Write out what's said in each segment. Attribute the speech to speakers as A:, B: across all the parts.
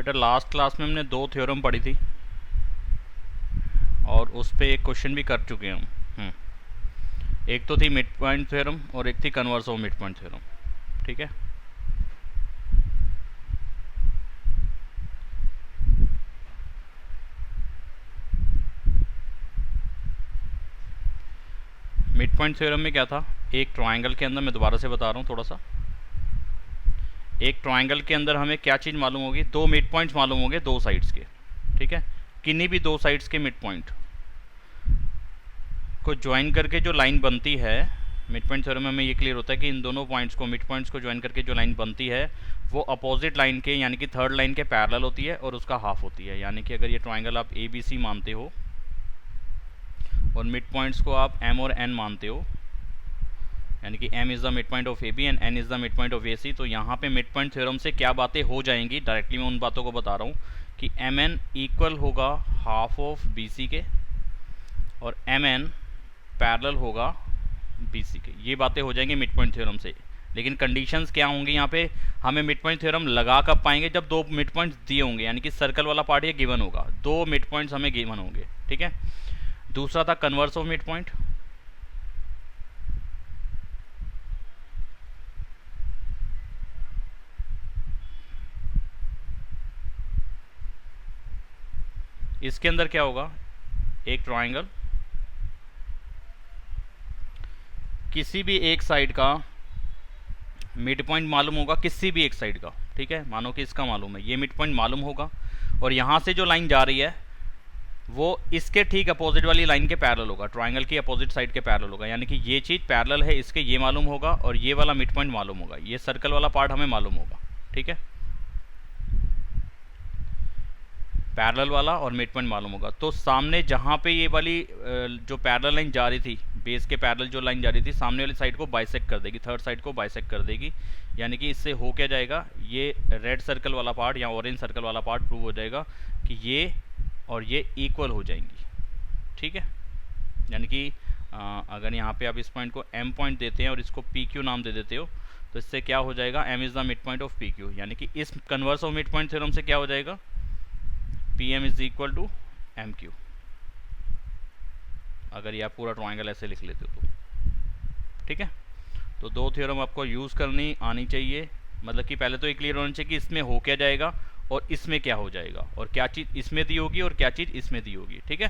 A: बेटा last class में हमने 2 थ्योरम पढ़ी थी और उस पर एक क्वेश्चन भी कर चुके हैं हम। एक तो थी मिड पॉइंट थ्योरम और एक थी converse of midpoint theorem. ठीक है, मिड पॉइंट थ्योरम में क्या था, एक ट्रायंगल के अंदर, मैं दोबारा से बता रहा हूँ थोड़ा सा, एक ट्रायंगल के अंदर हमें क्या चीज़ मालूम होगी, 2 मिड पॉइंट्स मालूम होंगे 2 साइड्स के। ठीक है, किन्हीं भी 2 साइड्स के मिड पॉइंट को ज्वाइन करके जो लाइन बनती है, मिड पॉइंट थ्योरम में हमें ये क्लियर होता है कि इन दोनों पॉइंट्स को, मिड पॉइंट्स को ज्वाइन करके जो लाइन बनती है वो अपोजिट लाइन के यानी कि थर्ड लाइन के पैरेलल होती है और उसका हाफ होती है। यानी कि अगर ये ट्रायंगल आप ए बी सी मानते हो और मिड पॉइंट्स को आप एम और एन मानते हो, यानी कि m is the mid point of A B and n is the mid point of A C, तो यहाँ पे मिड पॉइंट थ्योरम से क्या बातें हो जाएंगी, डायरेक्टली मैं उन बातों को बता रहा हूँ कि एम एन इक्वल होगा हाफ ऑफ बी सी के और एम एन पैरेलल होगा बी सी के। ये बातें हो जाएंगी मिड पॉइंट थ्योरम से। लेकिन कंडीशंस क्या होंगी यहाँ पे, हमें मिड पॉइंट थ्योरम लगा कब पाएंगे, जब 2 मिड पॉइंट्स दिए होंगे, यानी कि सर्कल वाला पार्ट ये गिवन होगा, 2 मिड पॉइंट्स हमें गिवन होंगे। ठीक है, दूसरा था कन्वर्स ऑफ मिड पॉइंट। इसके अंदर क्या होगा, एक ट्रायंगल किसी भी एक साइड का मिड पॉइंट मालूम होगा, किसी भी एक साइड का। ठीक है, मानो कि इसका मालूम है, ये मिड पॉइंट मालूम होगा और यहाँ से जो लाइन जा रही है वो इसके ठीक अपोजिट वाली लाइन के पैरेलल होगा, ट्रायंगल की अपोजिट साइड के पैरेलल होगा। यानी कि ये चीज़ पैरेलल है इसके, ये मालूम होगा और ये वाला मिड पॉइंट मालूम होगा, ये सर्कल वाला पार्ट हमें मालूम होगा। ठीक है, पैरेलल वाला और मिड पॉइंट मालूम होगा। तो सामने जहाँ पे ये वाली जो पैरेलल लाइन जा रही थी, बेस के पैरेलल जो लाइन जा रही थी, सामने वाली साइड को बाइसेक्ट कर देगी, थर्ड साइड को बाइसेक्ट कर देगी। यानी कि इससे हो क्या जाएगा, ये रेड सर्कल वाला पार्ट या ऑरेंज सर्कल वाला पार्ट प्रूव हो जाएगा कि ये और ये इक्वल हो जाएंगी। ठीक है, यानी कि अगर यहाँ पे आप इस पॉइंट को एम पॉइंट देते हैं और इसको पी क्यू नाम दे देते हो, तो इससे क्या हो जाएगा, M is the mid point of P Q. यानी कि इस converse of midpoint theorem से क्या हो जाएगा, P M is equal to M Q. अगर ये आप पूरा ट्रायंगल ऐसे लिख लेते हो तो। ठीक है, तो 2 थ्योरम आपको यूज़ करनी आनी चाहिए, मतलब कि पहले तो ये क्लियर होना चाहिए कि इसमें हो क्या जाएगा और इसमें क्या हो जाएगा, और क्या चीज़ इसमें दी होगी और क्या चीज़ इसमें दी होगी। ठीक है,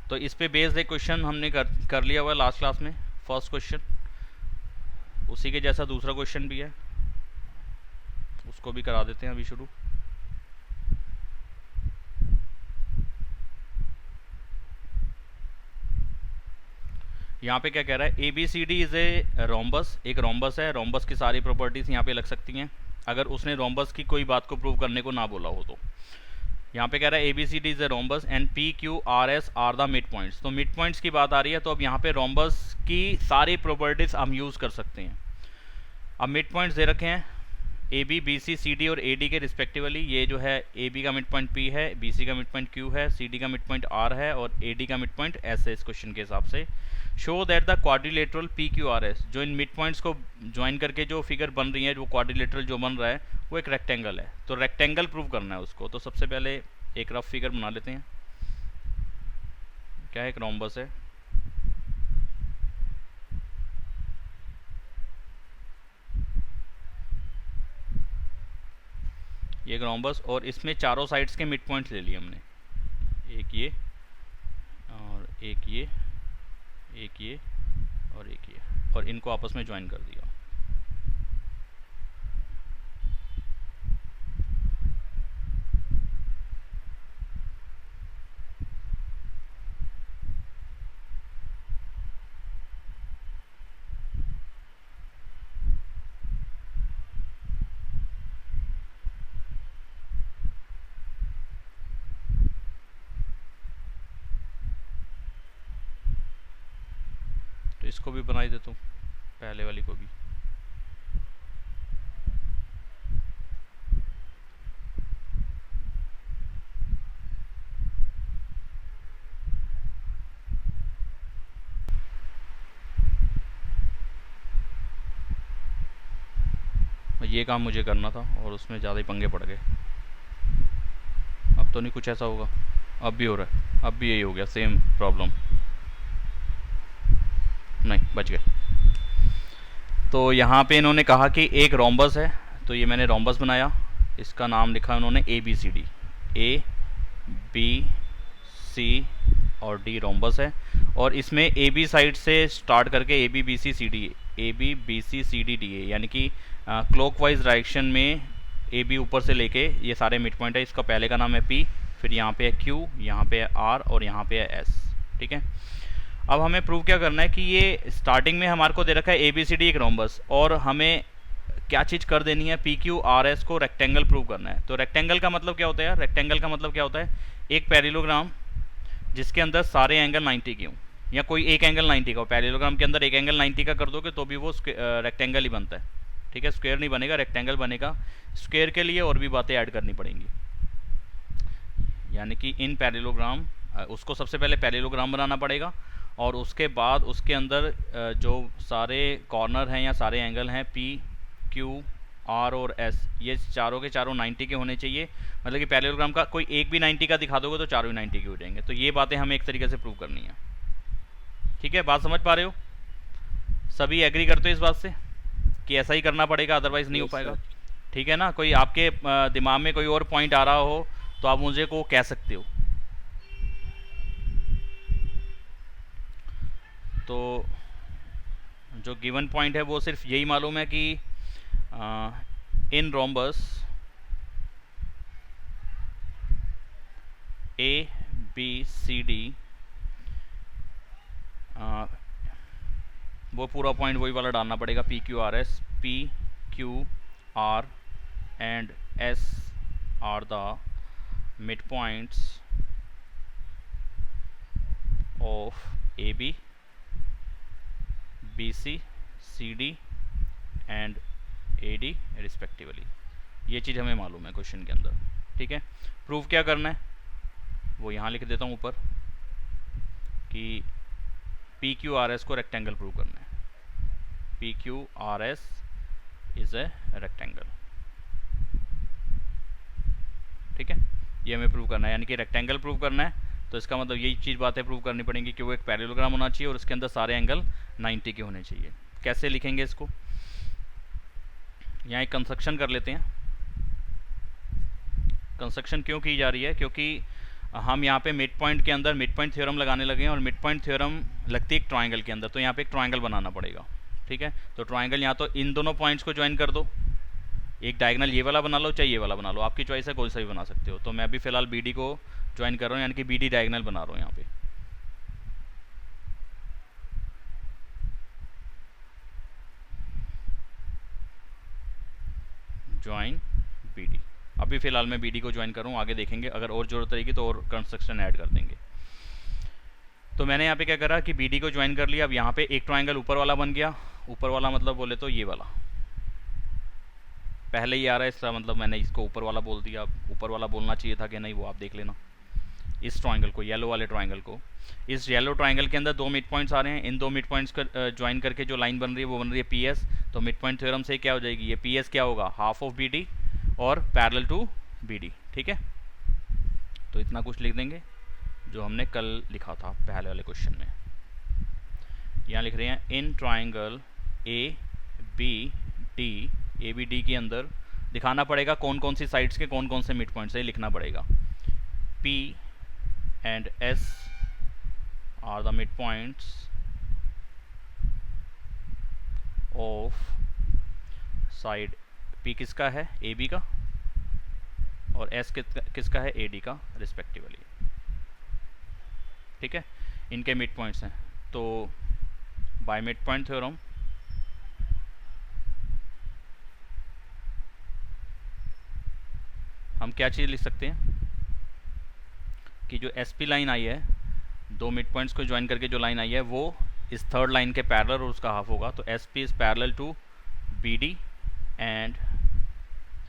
A: तो इस पे बेस्ड एक क्वेश्चन हमने कर लिया हुआ है लास्ट क्लास में, फर्स्ट क्वेश्चन। उसी के जैसा दूसरा क्वेश्चन भी है, उसको भी करा देते हैं अभी शुरू। यहाँ पे क्या कह रहा है, A B C D is a rhombus, एक रोम्बस है, रोम्बस की सारी प्रॉपर्टीज़ यहाँ पे लग सकती हैं अगर उसने रोम्बस की कोई बात को प्रूव करने को ना बोला हो तो। यहाँ पे कह रहा है A B C D is a rhombus and P Q R S are the mid points. तो मिड पॉइंट्स की बात आ रही है, तो अब यहाँ पे रोम्बस की सारी प्रॉपर्टीज़ हम यूज़ कर सकते हैं। अब मिड पॉइंट्स दे रखे हैं A B, B C, C D और ए डी के रिस्पेक्टिवली। ये जो है ए बी का मिड पॉइंट पी है, बी सी का मिड पॉइंट क्यू है, सी डी का मिड पॉइंट आर है और ए डी का मिड पॉइंट एस है इस क्वेश्चन के हिसाब से। Show that the quadrilateral P Q R S, जो इन मिड पॉइंट्स को ज्वाइन करके जो फिगर बन रही है, जो क्वाड्रिलेटरल जो बन रहा है वो एक रेक्टेंगल है। तो रेक्टेंगल प्रूव करना है उसको, तो सबसे पहले एक रफ फिगर बना लेते हैं। क्या है, एक रोम्बस है, ये एक रोम्बस और इसमें चारों साइड्स के मिड पॉइंट्स ले लिए हमने, एक ये और एक ये, एक ये और एक ये, और इनको आपस में ज्वाइन कर दिया। तो इसको भी बना ही देता हूँ, पहले वाली को भी। ये काम मुझे करना था और उसमें ज़्यादा ही पंगे पड़ गए। अब तो नहीं कुछ ऐसा होगा, अब भी हो रहा है, अब भी यही हो गया, सेम प्रॉब्लम। नहीं, बच गए। तो यहाँ पे इन्होंने कहा कि एक रोम्बस है, तो ये मैंने रोम्बस बनाया, इसका नाम लिखा उन्होंने ABCD, ABC और D रोम्बस है। और इसमें AB साइड से स्टार्ट करके ABBCD यानी कि क्लॉकवाइज डायरेक्शन में AB ऊपर से लेके ये सारे मिड पॉइंट है। इसका पहले का नाम है P, फिर यहाँ पे है Q, यहाँ पे है R और यहाँ पे है S। ठीक है, अब हमें प्रूव क्या करना है कि ये स्टार्टिंग में हमारे को दे रखा है ABCD एक रोम्बस, और हमें क्या चीज़ कर देनी है, PQRS को रेक्टेंगल प्रूव करना है। तो रेक्टेंगल का मतलब क्या होता है यार, रेक्टेंगल का मतलब क्या होता है, एक पैरेललोग्राम जिसके अंदर सारे एंगल 90 के हों, या कोई एक एंगल 90 का हो। पैरेललोग्राम के अंदर एक एंगल 90 का कर दोगे तो भी वो रेक्टेंगल ही बनता है। ठीक है, स्क्वायर नहीं बनेगा, रेक्टेंगल बनेगा। स्क्वायर के लिए और भी बातें ऐड करनी पड़ेंगी, यानी कि इन पैरेललोग्राम, उसको सबसे पहले पैरेललोग्राम बनाना पड़ेगा, और उसके बाद उसके अंदर जो सारे कॉर्नर हैं या सारे एंगल हैं P, Q, R और S, ये चारों के चारों 90 के होने चाहिए। मतलब कि पैरेललोग्राम का कोई एक भी 90 का दिखा दोगे तो चारों ही 90 के हो जाएंगे। तो ये बातें हमें एक तरीके से प्रूव करनी है। ठीक है, बात समझ पा रहे हो? सभी एग्री करते हो इस बात से कि ऐसा ही करना पड़ेगा, अदरवाइज नहीं हो पाएगा? ठीक है ना, कोई आपके दिमाग में कोई और पॉइंट आ रहा हो तो आप मुझे को कह सकते हो। तो जो गिवन पॉइंट है वो सिर्फ यही मालूम है कि इन रोम्बस ABCD, वो पूरा पॉइंट वही वाला डालना पड़ेगा, PQRS, PQR and S are the mid points of AB, BC, CD and AD respectively. ये चीज़ हमें मालूम है क्वेश्चन के अंदर। ठीक है, प्रूफ क्या करना है वो यहाँ लिख देता हूँ ऊपर कि PQRS को रेक्टेंगल प्रूव करना है। PQRS is a rectangle. ठीक है, ये हमें प्रूव करना है, यानी कि रेक्टेंगल प्रूव करना है। तो इसका मतलब यही चीज़ बातें प्रूव करनी पड़ेंगी कि वो एक पैरेललोग्राम होना चाहिए और उसके अंदर सारे एंगल 90 के होने चाहिए। कैसे लिखेंगे इसको, यहाँ एक कंस्ट्रक्शन कर लेते हैं। कंस्ट्रक्शन क्यों की जा रही है, क्योंकि हम यहाँ पे मिड पॉइंट के अंदर मिड पॉइंट थ्योरम लगाने लगे हैं, और मिड पॉइंट थ्योरम लगती है एक ट्राइंगल के अंदर, तो यहाँ पे एक ट्राइंगल बनाना पड़ेगा। ठीक है, तो ट्राइंगल यहाँ तो इन दोनों पॉइंट्स को ज्वाइन कर दो, एक डायगोनल ये वाला बना लो चाहे ये वाला बना लो, आपकी चॉइस है, कोई सा भी बना सकते हो। तो मैं अभी फिलहाल BD को ज्वाइन कर रहा हूँ, यानी कि BD डायगोनल बना रहा हूँ यहाँ पे। ज्वाइन BD, अभी फिलहाल मैं BD को ज्वाइन करूँ, आगे देखेंगे अगर और जरूरत रहेगी तो और कंस्ट्रक्शन ऐड कर देंगे। तो मैंने यहाँ पे क्या करा कि BD को ज्वाइन कर लिया। अब यहाँ पे एक ट्राइंगल ऊपर वाला बन गया, ऊपर वाला मतलब बोले तो ये वाला, पहले ही आ रहा है इसका मतलब मैंने इसको ऊपर वाला बोल दिया। ऊपर वाला बोलना चाहिए था कि नहीं, वो आप देख लेना। इस ट्राइंगल को, येलो वाले ट्राइंगल को, इस येलो ट्राइंगल के अंदर दो मिड पॉइंट्स आ रहे हैं, इन दो मिड पॉइंट्स का ज्वाइन करके जो लाइन बन रही है वो बन रही है PS। तो मिड पॉइंट थ्योरम से क्या हो जाएगी, ये PS क्या होगा, हाफ ऑफ BD और पैरेलल टू BD। ठीक है, तो इतना कुछ लिख देंगे जो हमने कल लिखा था पहले वाले क्वेश्चन में। यहाँ लिख रहे हैं इन ट्राइंगल ABD के अंदर दिखाना पड़ेगा कौन कौन सी साइड्स के कौन कौन से मिड पॉइंट्स है, लिखना पड़ेगा। P and S are the midpoints of side P किसका है, AB का, और S किसका है, AD का रिस्पेक्टिवली। ठीक है, इनके मिड पॉइंट्स हैं। तो बाय मिड पॉइंट थ्योरम हम क्या चीज़ लिख सकते हैं कि जो SP लाइन आई है, दो मिड पॉइंट्स को ज्वाइन करके जो लाइन आई है वो इस थर्ड लाइन के पैरेलल और उसका हाफ होगा। तो SP is parallel to BD and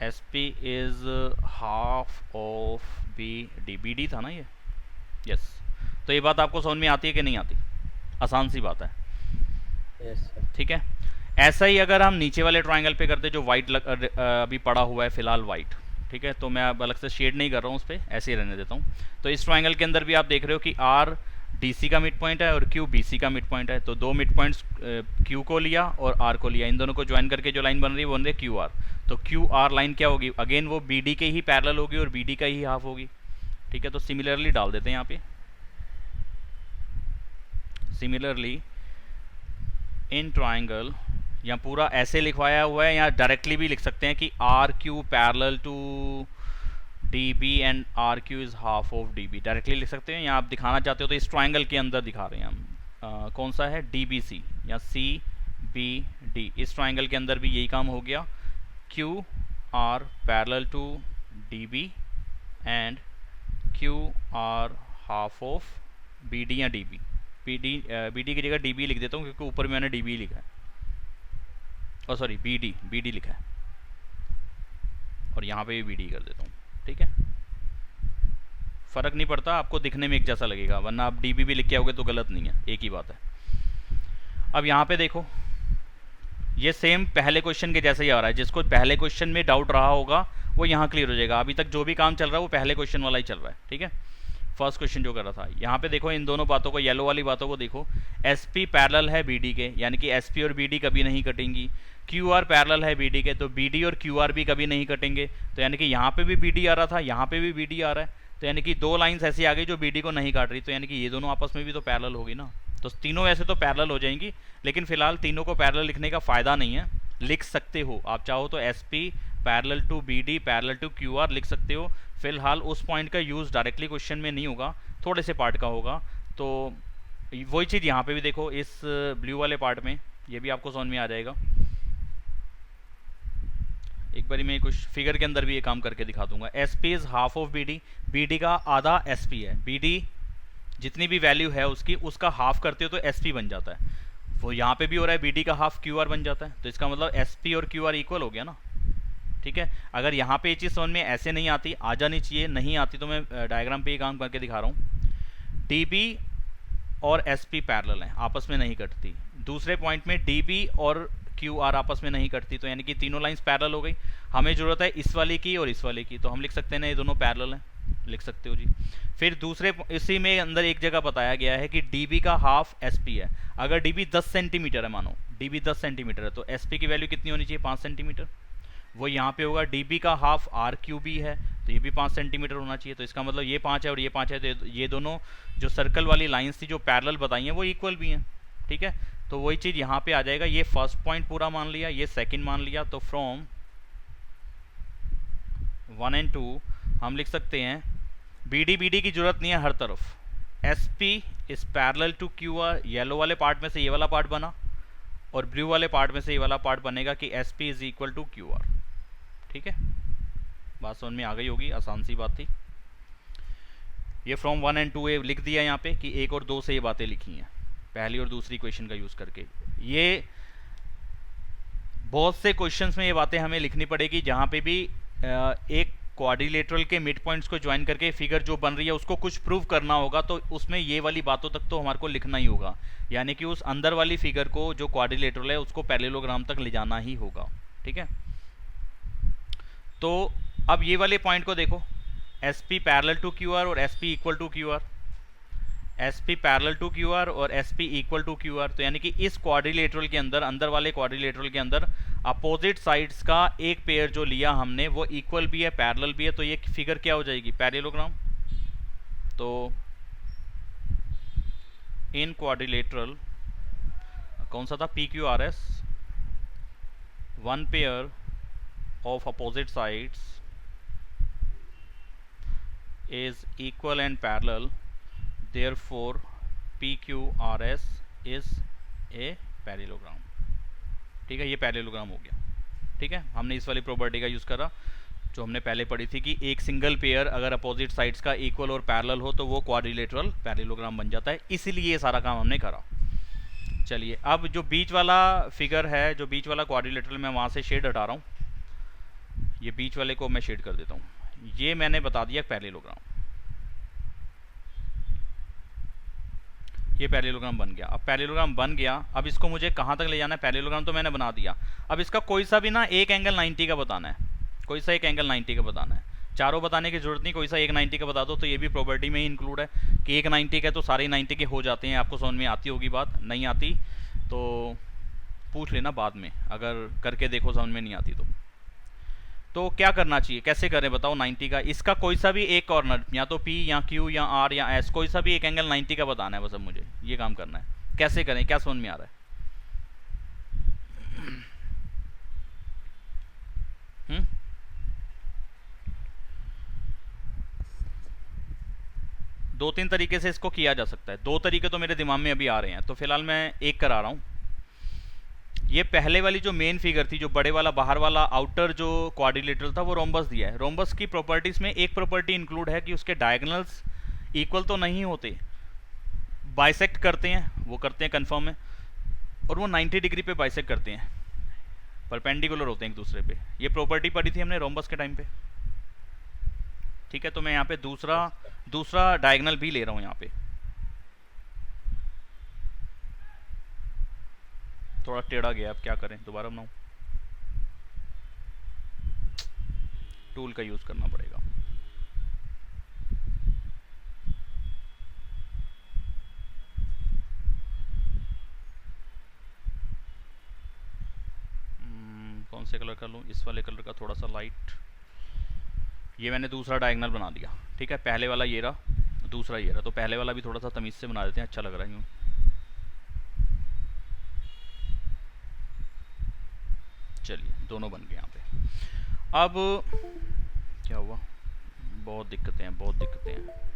A: SP is half of BD था ना ये, यस। तो ये बात आपको समझ में आती है कि नहीं आती, आसान सी बात है।
B: यस।
A: ठीक है, ऐसा ही अगर हम नीचे वाले ट्राइंगल पे करते जो वाइट अभी पड़ा हुआ है फिलहाल वाइट, ठीक है, तो मैं अब अलग से शेड नहीं कर रहा हूँ उस पर, ऐसे ही रहने देता हूँ। तो इस ट्राइंगल के अंदर भी आप देख रहे हो कि आर डीसी का मिड पॉइंट है और क्यू बीसी का मिड पॉइंट है। तो दो मिड पॉइंट्स क्यू को लिया और आर को लिया, इन दोनों को ज्वाइन करके जो लाइन बन रही है वो बन रही है क्यू आर। तो क्यू आर लाइन क्या होगी, अगेन वो बी डी के ही पैरेलल होगी और बी डी का ही हाफ होगी, ठीक है। तो सिमिलरली डाल देते हैं यहाँ पे, सिमिलरली इन ट्राइंगल, यहाँ पूरा ऐसे लिखवाया हुआ है, यहाँ डायरेक्टली भी लिख सकते हैं कि R Q parallel to D B and R Q is half of D B, directly लिख सकते हैं। यहाँ आप दिखाना चाहते हो तो इस ट्राइंगल के अंदर दिखा रहे हैं हम, कौन सा है, डी बी सी या सी बी डी, इस ट्राइंगल के अंदर भी यही काम हो गया, Q R parallel to D B and Q R half of B D या डी बी। बी डी की जगह डी बी लिख देता हूँ क्योंकि ऊपर मैंने डी बी लिखा है, और सॉरी बी डी लिखा है, और यहाँ पे भी बी डी कर देता हूँ, ठीक है। फर्क नहीं पड़ता, आपको दिखने में एक जैसा लगेगा, वरना आप डी बी भी लिख के आओगे तो गलत नहीं है, एक ही बात है। अब यहाँ पे देखो ये सेम पहले क्वेश्चन के जैसा ही आ रहा है, जिसको पहले क्वेश्चन में डाउट रहा होगा वो यहाँ क्लियर हो जाएगा। अभी तक जो भी काम चल रहा है वो पहले क्वेश्चन वाला ही चल रहा है, ठीक है। फर्स्ट क्वेश्चन जो कर रहा था, यहाँ पे देखो इन दोनों बातों को, येलो वाली बातों को देखो, एस पी पैरेलल है बी डी के, यानी कि एस पी और बी डी कभी नहीं कटेंगी। क्यू आर पैरेलल है बी डी के, तो बी डी और क्यू आर भी कभी नहीं कटेंगे। तो यानी कि यहाँ पे भी बी डी आ रहा था, यहाँ पे भी बी डी आ रहा है, तो यानी कि दो लाइन्स ऐसी आ गई जो बी डी को नहीं काट रही, तो यानी कि ये दोनों आपस में भी तो पैरेलल होगी ना। तो तीनों ऐसे तो पैरेलल हो जाएंगी, लेकिन फिलहाल तीनों को पैरेलल लिखने का फ़ायदा नहीं है। लिख सकते हो आप चाहो तो S P parallel to B D parallel to Q R लिख सकते हो। फिलहाल उस पॉइंट का यूज़ डायरेक्टली क्वेश्चन में नहीं होगा, थोड़े से पार्ट का होगा। तो वही चीज़ यहाँ पे भी देखो, इस ब्लू वाले पार्ट में ये भी आपको समझ में आ जाएगा। एक बारी मैं कुछ फिगर के अंदर भी ये काम करके दिखा दूंगा। S P is half of B D, B D का आधा एस पी है, बी डी जितनी भी वैल्यू है उसकी, उसका हाफ करते हो तो एस पी बन जाता है। वो यहाँ पे भी हो रहा है, बी डी का हाफ क्यू आर बन जाता है, तो इसका मतलब एस पी और क्यू आर इक्वल हो गया ना, ठीक है। अगर यहाँ पे ये चीज़ समझ में ऐसे नहीं आती, आ जानी चाहिए, नहीं आती तो मैं डायग्राम पे ये काम करके दिखा रहा हूँ। डी बी और एस पी पैरेलल हैं, आपस में नहीं कटती। दूसरे पॉइंट में डी बी और क्यू आर आपस में नहीं कटती, तो यानी कि तीनों लाइंस पैरेलल हो गई। हमें ज़रूरत है इस वाले की और इस वाले की, तो हम लिख सकते हैं ना ये दोनों पैरेलल हैं, लिख सकते हो जी। फिर दूसरे इसी में अंदर एक जगह बताया गया है कि डी बी का हाफ एस पी है। अगर डी बी 10 सेंटीमीटर है, मानो डी बी 10 सेंटीमीटर है, तो एस पी की वैल्यू कितनी होनी चाहिए, 5 सेंटीमीटर। वो यहाँ पे होगा डी बी का हाफ आर क्यू बी है, तो ये भी 5 सेंटीमीटर होना चाहिए। तो इसका मतलब ये 5 है और ये 5 है, तो ये दोनों जो सर्कल वाली लाइन्स थी जो पैरेलल बताई हैं वो इक्वल भी हैं, ठीक है। तो वही चीज़ यहाँ पे आ जाएगा। ये फर्स्ट पॉइंट पूरा मान लिया, ये सेकंड मान लिया, तो फ्रॉम 1 and 2 हम लिख सकते हैं बी डी की जरूरत नहीं है हर तरफ। S P is parallel to Q R, yellow वाले पार्ट में से ये वाला पार्ट बना और ब्लू वाले पार्ट में से ये वाला पार्ट बनेगा कि S P is equal to Q R, ठीक है। बात समझ में आ गई होगी, आसान सी बात थी। ये फ्रॉम 1 and 2 लिख दिया यहाँ पे कि 1 और 2 से ये बातें लिखी हैं, पहली और दूसरी क्वेश्चन का यूज़ करके। ये बहुत से क्वेश्चंस में ये बातें हमें लिखनी पड़ेगी, जहाँ पे भी एक क्वाड्रिलेटरल के मिड पॉइंट्स को ज्वाइन करके फिगर जो बन रही है उसको कुछ प्रूव करना होगा, तो उसमें ये वाली बातों तक तो हमारे को लिखना ही होगा। यानी कि उस अंदर वाली फिगर को जो क्वाड्रिलेटरल है उसको पैरेललोग्राम तक ले जाना ही होगा, ठीक है। तो अब ये वाले पॉइंट को देखो, S P parallel to Q R और S P equal to Q R, S P parallel to Q R और S P equal to Q R. तो यानी कि इस क्वाड्रिलेटरल के अंदर, अंदर वाले क्वाड्रिलेटरल के अंदर अपोजिट साइड्स का एक पेयर जो लिया हमने वो इक्वल भी है, पैरेलल भी है, तो ये फिगर क्या हो जाएगी, पैरेललोग्राम। तो इन क्वाड्रिलेटरल कौन सा था, P Q R S, one pair of opposite sides is equal and parallel, therefore PQRS is a parallelogram, ठीक है। ये पैरेललोग्राम हो गया, ठीक है। हमने इस वाली प्रॉपर्टी का यूज़ करा जो हमने पहले पढ़ी थी कि एक सिंगल पेयर अगर अपोजिट साइड्स का इक्वल और पैरेलल हो तो वो क्वाड्रिलेटरल पैरेललोग्राम बन जाता है, इसीलिए ये सारा काम हमने करा। चलिए अब जो बीच वाला फिगर है, जो बीच वाला क्वाड्रिलेटरल, मैं वहाँ से शेड हटा रहा हूँ, ये बीच वाले को मैं शेड कर देता हूँ। ये मैंने बता दिया पैरेललोग्राम। ये पैरेललोग्राम बन गया। अब पैरेललोग्राम बन गया, अब इसको मुझे कहाँ तक ले जाना है? पैरेललोग्राम तो मैंने बना दिया, अब इसका कोई सा भी ना एक एंगल 90 का बताना है, कोई सा एक एंगल 90 का बताना है। चारों बताने की जरूरत नहीं, कोई सा एक 90 का बता दो, तो ये भी प्रॉपर्टी में ही इंक्लूड है कि एक 90 का तो सारे 90 के हो जाते हैं। आपको समझ में आती होगी बात, नहीं आती तो पूछ लेना बाद में, अगर करके देखो समझ में नहीं आती तो क्या करना चाहिए, कैसे करें बताओ? 90 का इसका कोई सा भी एक कॉर्नर, या तो P या Q या R या S, कोई सा भी एक एंगल 90 का बताना है, बस अब मुझे ये काम करना है। कैसे करें, क्या समझ में आ रहा है? दो तीन तरीके से इसको किया जा सकता है, दो तरीके तो मेरे दिमाग में अभी आ रहे हैं, तो फिलहाल मैं एक करा रहा हूँ। ये पहले वाली जो मेन फिगर थी, जो बड़े वाला बाहर वाला आउटर जो क्वाड्रिलेटरल था, वो रोम्बस दिया है। रोम्बस की प्रॉपर्टीज में एक प्रॉपर्टी इंक्लूड है कि उसके डायगोनल्स इक्वल तो नहीं होते, बाइसेक्ट करते हैं, वो करते हैं कंफर्म है, और वो 90 डिग्री पे बाइसेक्ट करते हैं, परपेंडिकुलर होते हैं एक दूसरे पे। ये प्रॉपर्टी पढ़ी थी हमने रोम्बस के टाइम पे। ठीक है, तो मैं यहाँ पे दूसरा डायगोनल भी ले रहा हूँ। यहाँ पे थोड़ा टेढ़ा गया, अब क्या करें, दोबारा बनाऊँ? टूल का यूज़ करना पड़ेगा। कौन से कलर का लूँ? इस वाले कलर का, थोड़ा सा लाइट। ये मैंने दूसरा डायगोनल बना दिया। ठीक है, पहले वाला ये रहा, दूसरा ये रहा, तो पहले वाला भी थोड़ा सा तमीज़ से बना देते हैं, अच्छा लग रहा है यूँ। चलिए, दोनों बन गए यहाँ पे। अब क्या हुआ? बहुत दिक्कतें हैं, बहुत दिक्कतें हैं।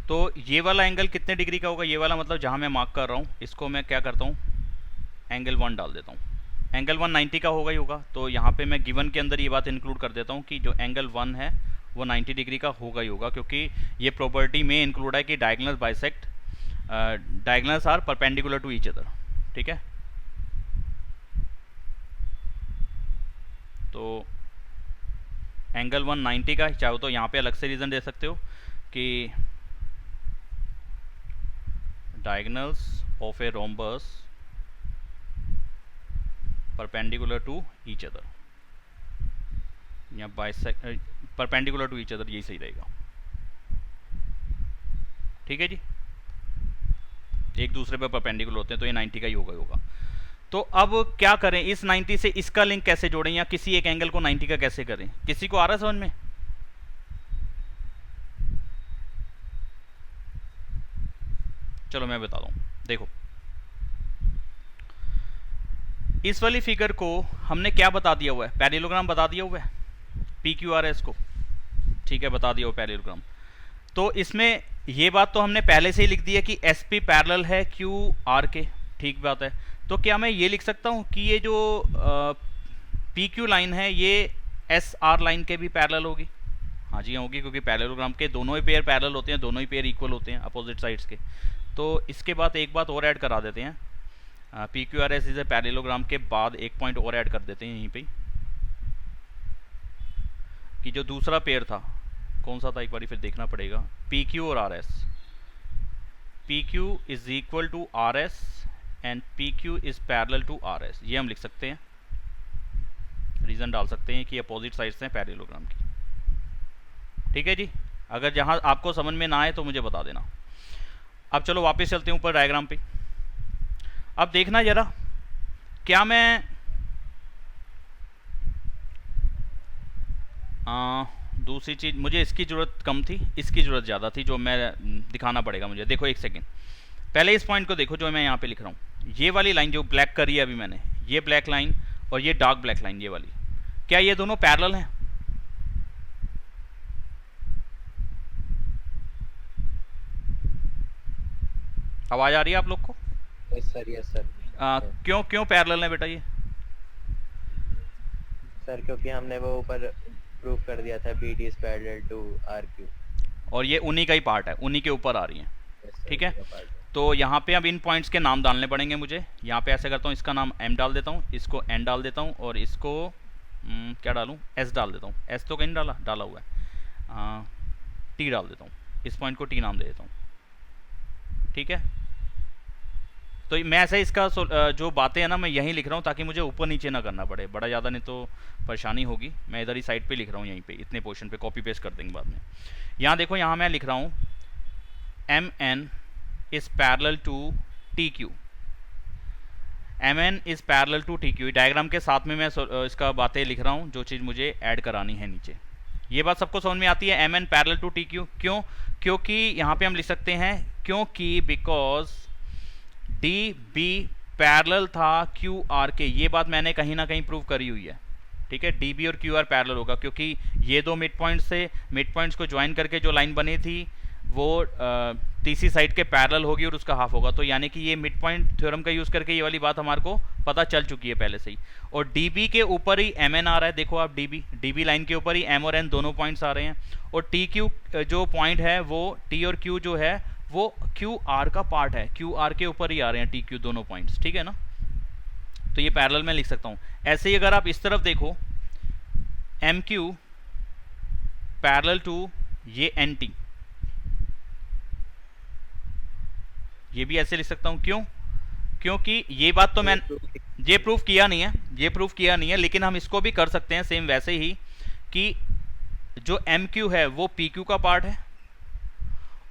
A: तो ये वाला एंगल कितने डिग्री का होगा? ये वाला मतलब जहाँ मैं मार्क कर रहा हूँ, इसको मैं क्या करता हूँ, एंगल 1 डाल देता हूँ। एंगल 1 90 का होगा ही होगा, तो यहाँ पे मैं गिवन के अंदर ये बात इंक्लूड कर देता हूँ कि जो एंगल 1 है वो 90 डिग्री का होगा ही होगा, क्योंकि ये प्रॉपर्टी में इंक्लूड है कि diagonals bisect, diagonals are perpendicular to each other. ठीक है, तो एंगल 1 90 का, चाहो तो यहाँ पे अलग से रीज़न दे सकते हो कि diagonals of a rhombus perpendicular to each other, या bisect perpendicular to each other, यही सही रहेगा। ठीक है जी, एक दूसरे पर परपेंडिकुलर होते हैं, तो ये 90 का ही होगा। तो अब क्या करें, इस 90 से इसका लिंक कैसे जोड़ें, या किसी एक एंगल को 90 का कैसे करें? किसी को आ रहा है समझ में? चलो मैं बता दूं। देखो, इस वाली फिगर को हमने क्या बता दिया हुआ है? पैरेललोग्राम बता दिया हुआ है, PQRS को। ठीक है, बता दिया हुआ पैरेललोग्राम। तो इसमें ये बात तो हमने पहले से ही लिख दी है कि SP पैरेलल है QR के। ठीक बात है, तो क्या मैं ये लिख सकता हूँ कि ये जो PQ लाइन है ये SR लाइन के भी पैरेलल होगी? हाँ जी होगी, क्योंकि पैरेललोग्राम के दोनों ही पेयर पैरेलल होते हैं, दोनों ही पेयर इक्वल होते हैं अपोजिट साइड्स के। तो इसके बाद एक बात और ऐड करा देते हैं, PQRS इज ए पैरेललोग्राम के बाद एक पॉइंट और ऐड कर देते हैं यहीं पे, कि जो दूसरा पेयर था कौन सा था, एक बार फिर देखना पड़ेगा, PQ और RS। PQ is equal to RS and PQ is parallel to RS, ये हम लिख सकते हैं, रीज़न डाल सकते हैं कि अपोजिट साइड्स हैं पैरेललोग्राम की। ठीक है जी, अगर जहाँ आपको समझ में ना आए तो मुझे बता देना। अब चलो वापस चलते हैं ऊपर डायग्राम पे। अब देखना जरा, क्या मैं दूसरी चीज़, मुझे इसकी ज़रूरत कम थी, इसकी ज़रूरत ज़्यादा थी, जो मैं दिखाना पड़ेगा मुझे। देखो एक सेकेंड, पहले इस पॉइंट को देखो जो मैं यहाँ पे लिख रहा हूँ। ये वाली लाइन जो ब्लैक करी है अभी मैंने, ये ब्लैक लाइन और ये डार्क ब्लैक लाइन, ये वाली, क्या ये दोनों पैरेलल हैं? आवाज आ रही है आप लोग को?
B: Yes sir, yes sir.
A: क्यों पैरेलल है बेटा ये?
B: सर क्योंकि हमने वो ऊपर प्रूव कर दिया था BD is parallel to RQ,
A: और ये उन्हीं का ही पार्ट है, उन्हीं के ऊपर आ रही है। ठीक है, तो यहाँ पे अब इन पॉइंट्स के नाम डालने पड़ेंगे मुझे। यहाँ पे ऐसे करता हूँ, इसका नाम m डाल देता हूँ, इसको n डाल देता हूँ, और इसको क्या डालूँ, s डाल देता हूँ। s तो कहीं नहीं डाला हुआ है, t डाल देता हूँ, इस पॉइंट को t नाम दे देता हूँ। ठीक है, तो मैं ऐसे इसका जो बातें हैं ना मैं यहीं लिख रहा हूँ ताकि मुझे ऊपर नीचे ना करना पड़े, बड़ा ज़्यादा नहीं तो परेशानी होगी। मैं इधर ही साइड पे लिख रहा हूँ, यहीं पे इतने पोर्शन पे कॉपी पेस्ट कर देंगे बाद में। यहाँ देखो, यहाँ मैं लिख रहा हूँ mn is parallel to tq, mn is parallel to tq। Diagram के साथ में मैं इसका बातें लिख रहा हूँ, जो चीज़ मुझे ऐड करानी है नीचे। ये बात सबको समझ में आती है, mn पैरेलल टू tq क्यों? क्योंकि यहाँ पे हम लिख सकते हैं क्योंकि बिकॉज db पैरेलल था qr के। ये बात मैंने कहीं ना कहीं प्रूव करी हुई है। ठीक है, db और qr पैरेलल होगा क्योंकि ये दो मिड पॉइंट से मिड पॉइंट्स को ज्वाइन करके जो लाइन बनी थी वो तीसरी साइड के पैरेलल होगी और उसका हाफ होगा। तो यानी कि ये मिड पॉइंट थ्योरम का यूज़ करके ये वाली बात हमारे को पता चल चुकी है पहले से ही। और db के ऊपर ही mn आ रहा है, देखो आप db लाइन के ऊपर ही m और n दोनों पॉइंट्स आ रहे हैं। और tq जो पॉइंट है वो t और q जो है वो qr का पार्ट है, qr के ऊपर ही आ रहे हैं tq दोनों पॉइंट्स। ठीक है ना, तो ये पैरेलल में लिख सकता हूँ। ऐसे ही अगर आप इस तरफ देखो, mq पैरेलल टू ये nt, ये भी ऐसे लिख सकता हूँ। क्यों? क्योंकि ये बात तो मैं ये प्रूफ किया नहीं है, लेकिन हम इसको भी कर सकते हैं सेम वैसे ही कि जो mq है वो pq का पार्ट है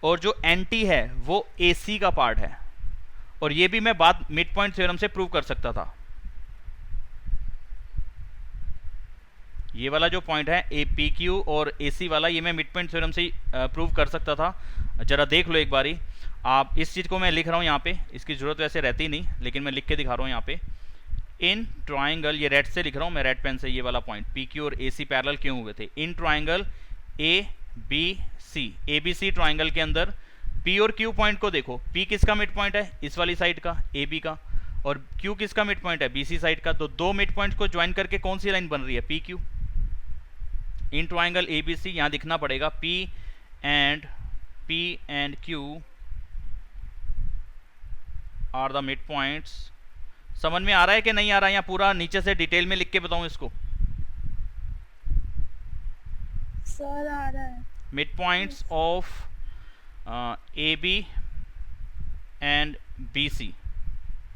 A: और जो nt है वो ac का पार्ट है। और ये भी मैं बात मिड पॉइंट थ्योरम से प्रूव कर सकता था। ये वाला जो पॉइंट है pq और ac वाला, ये मैं मिड पॉइंट थ्योरम से प्रूव कर सकता था। जरा देख लो एक बारी आप, इस चीज़ को मैं लिख रहा हूँ यहाँ पे, इसकी ज़रूरत वैसे रहती नहीं लेकिन मैं लिख के दिखा रहा हूँ यहाँ पे। इन ट्राइंगल, ये रेड से लिख रहा हूँ मैं, रेड पेन से, ये वाला पॉइंट pq और ac पैरेलल क्यों हुए थे? इन ट्राइंगल abc ट्राइंगल के अंदर p और q पॉइंट को देखो, p किसका मिड पॉइंट है? इस वाली साइड का, ab का, और q किसका मिड पॉइंट है? bc साइड का। तो दो मिड पॉइंट को ज्वाइन करके कौन सी लाइन बन रही है? pq। इन ट्राइंगल abc, यहाँ दिखना पड़ेगा p and q are the mid points. समझ में आ रहा है कि नहीं आ रहा है? यहाँ पूरा नीचे से डिटेल में लिख के बताऊं इसको?
C: सर आ रहा है।
A: Mid points of A B and B C.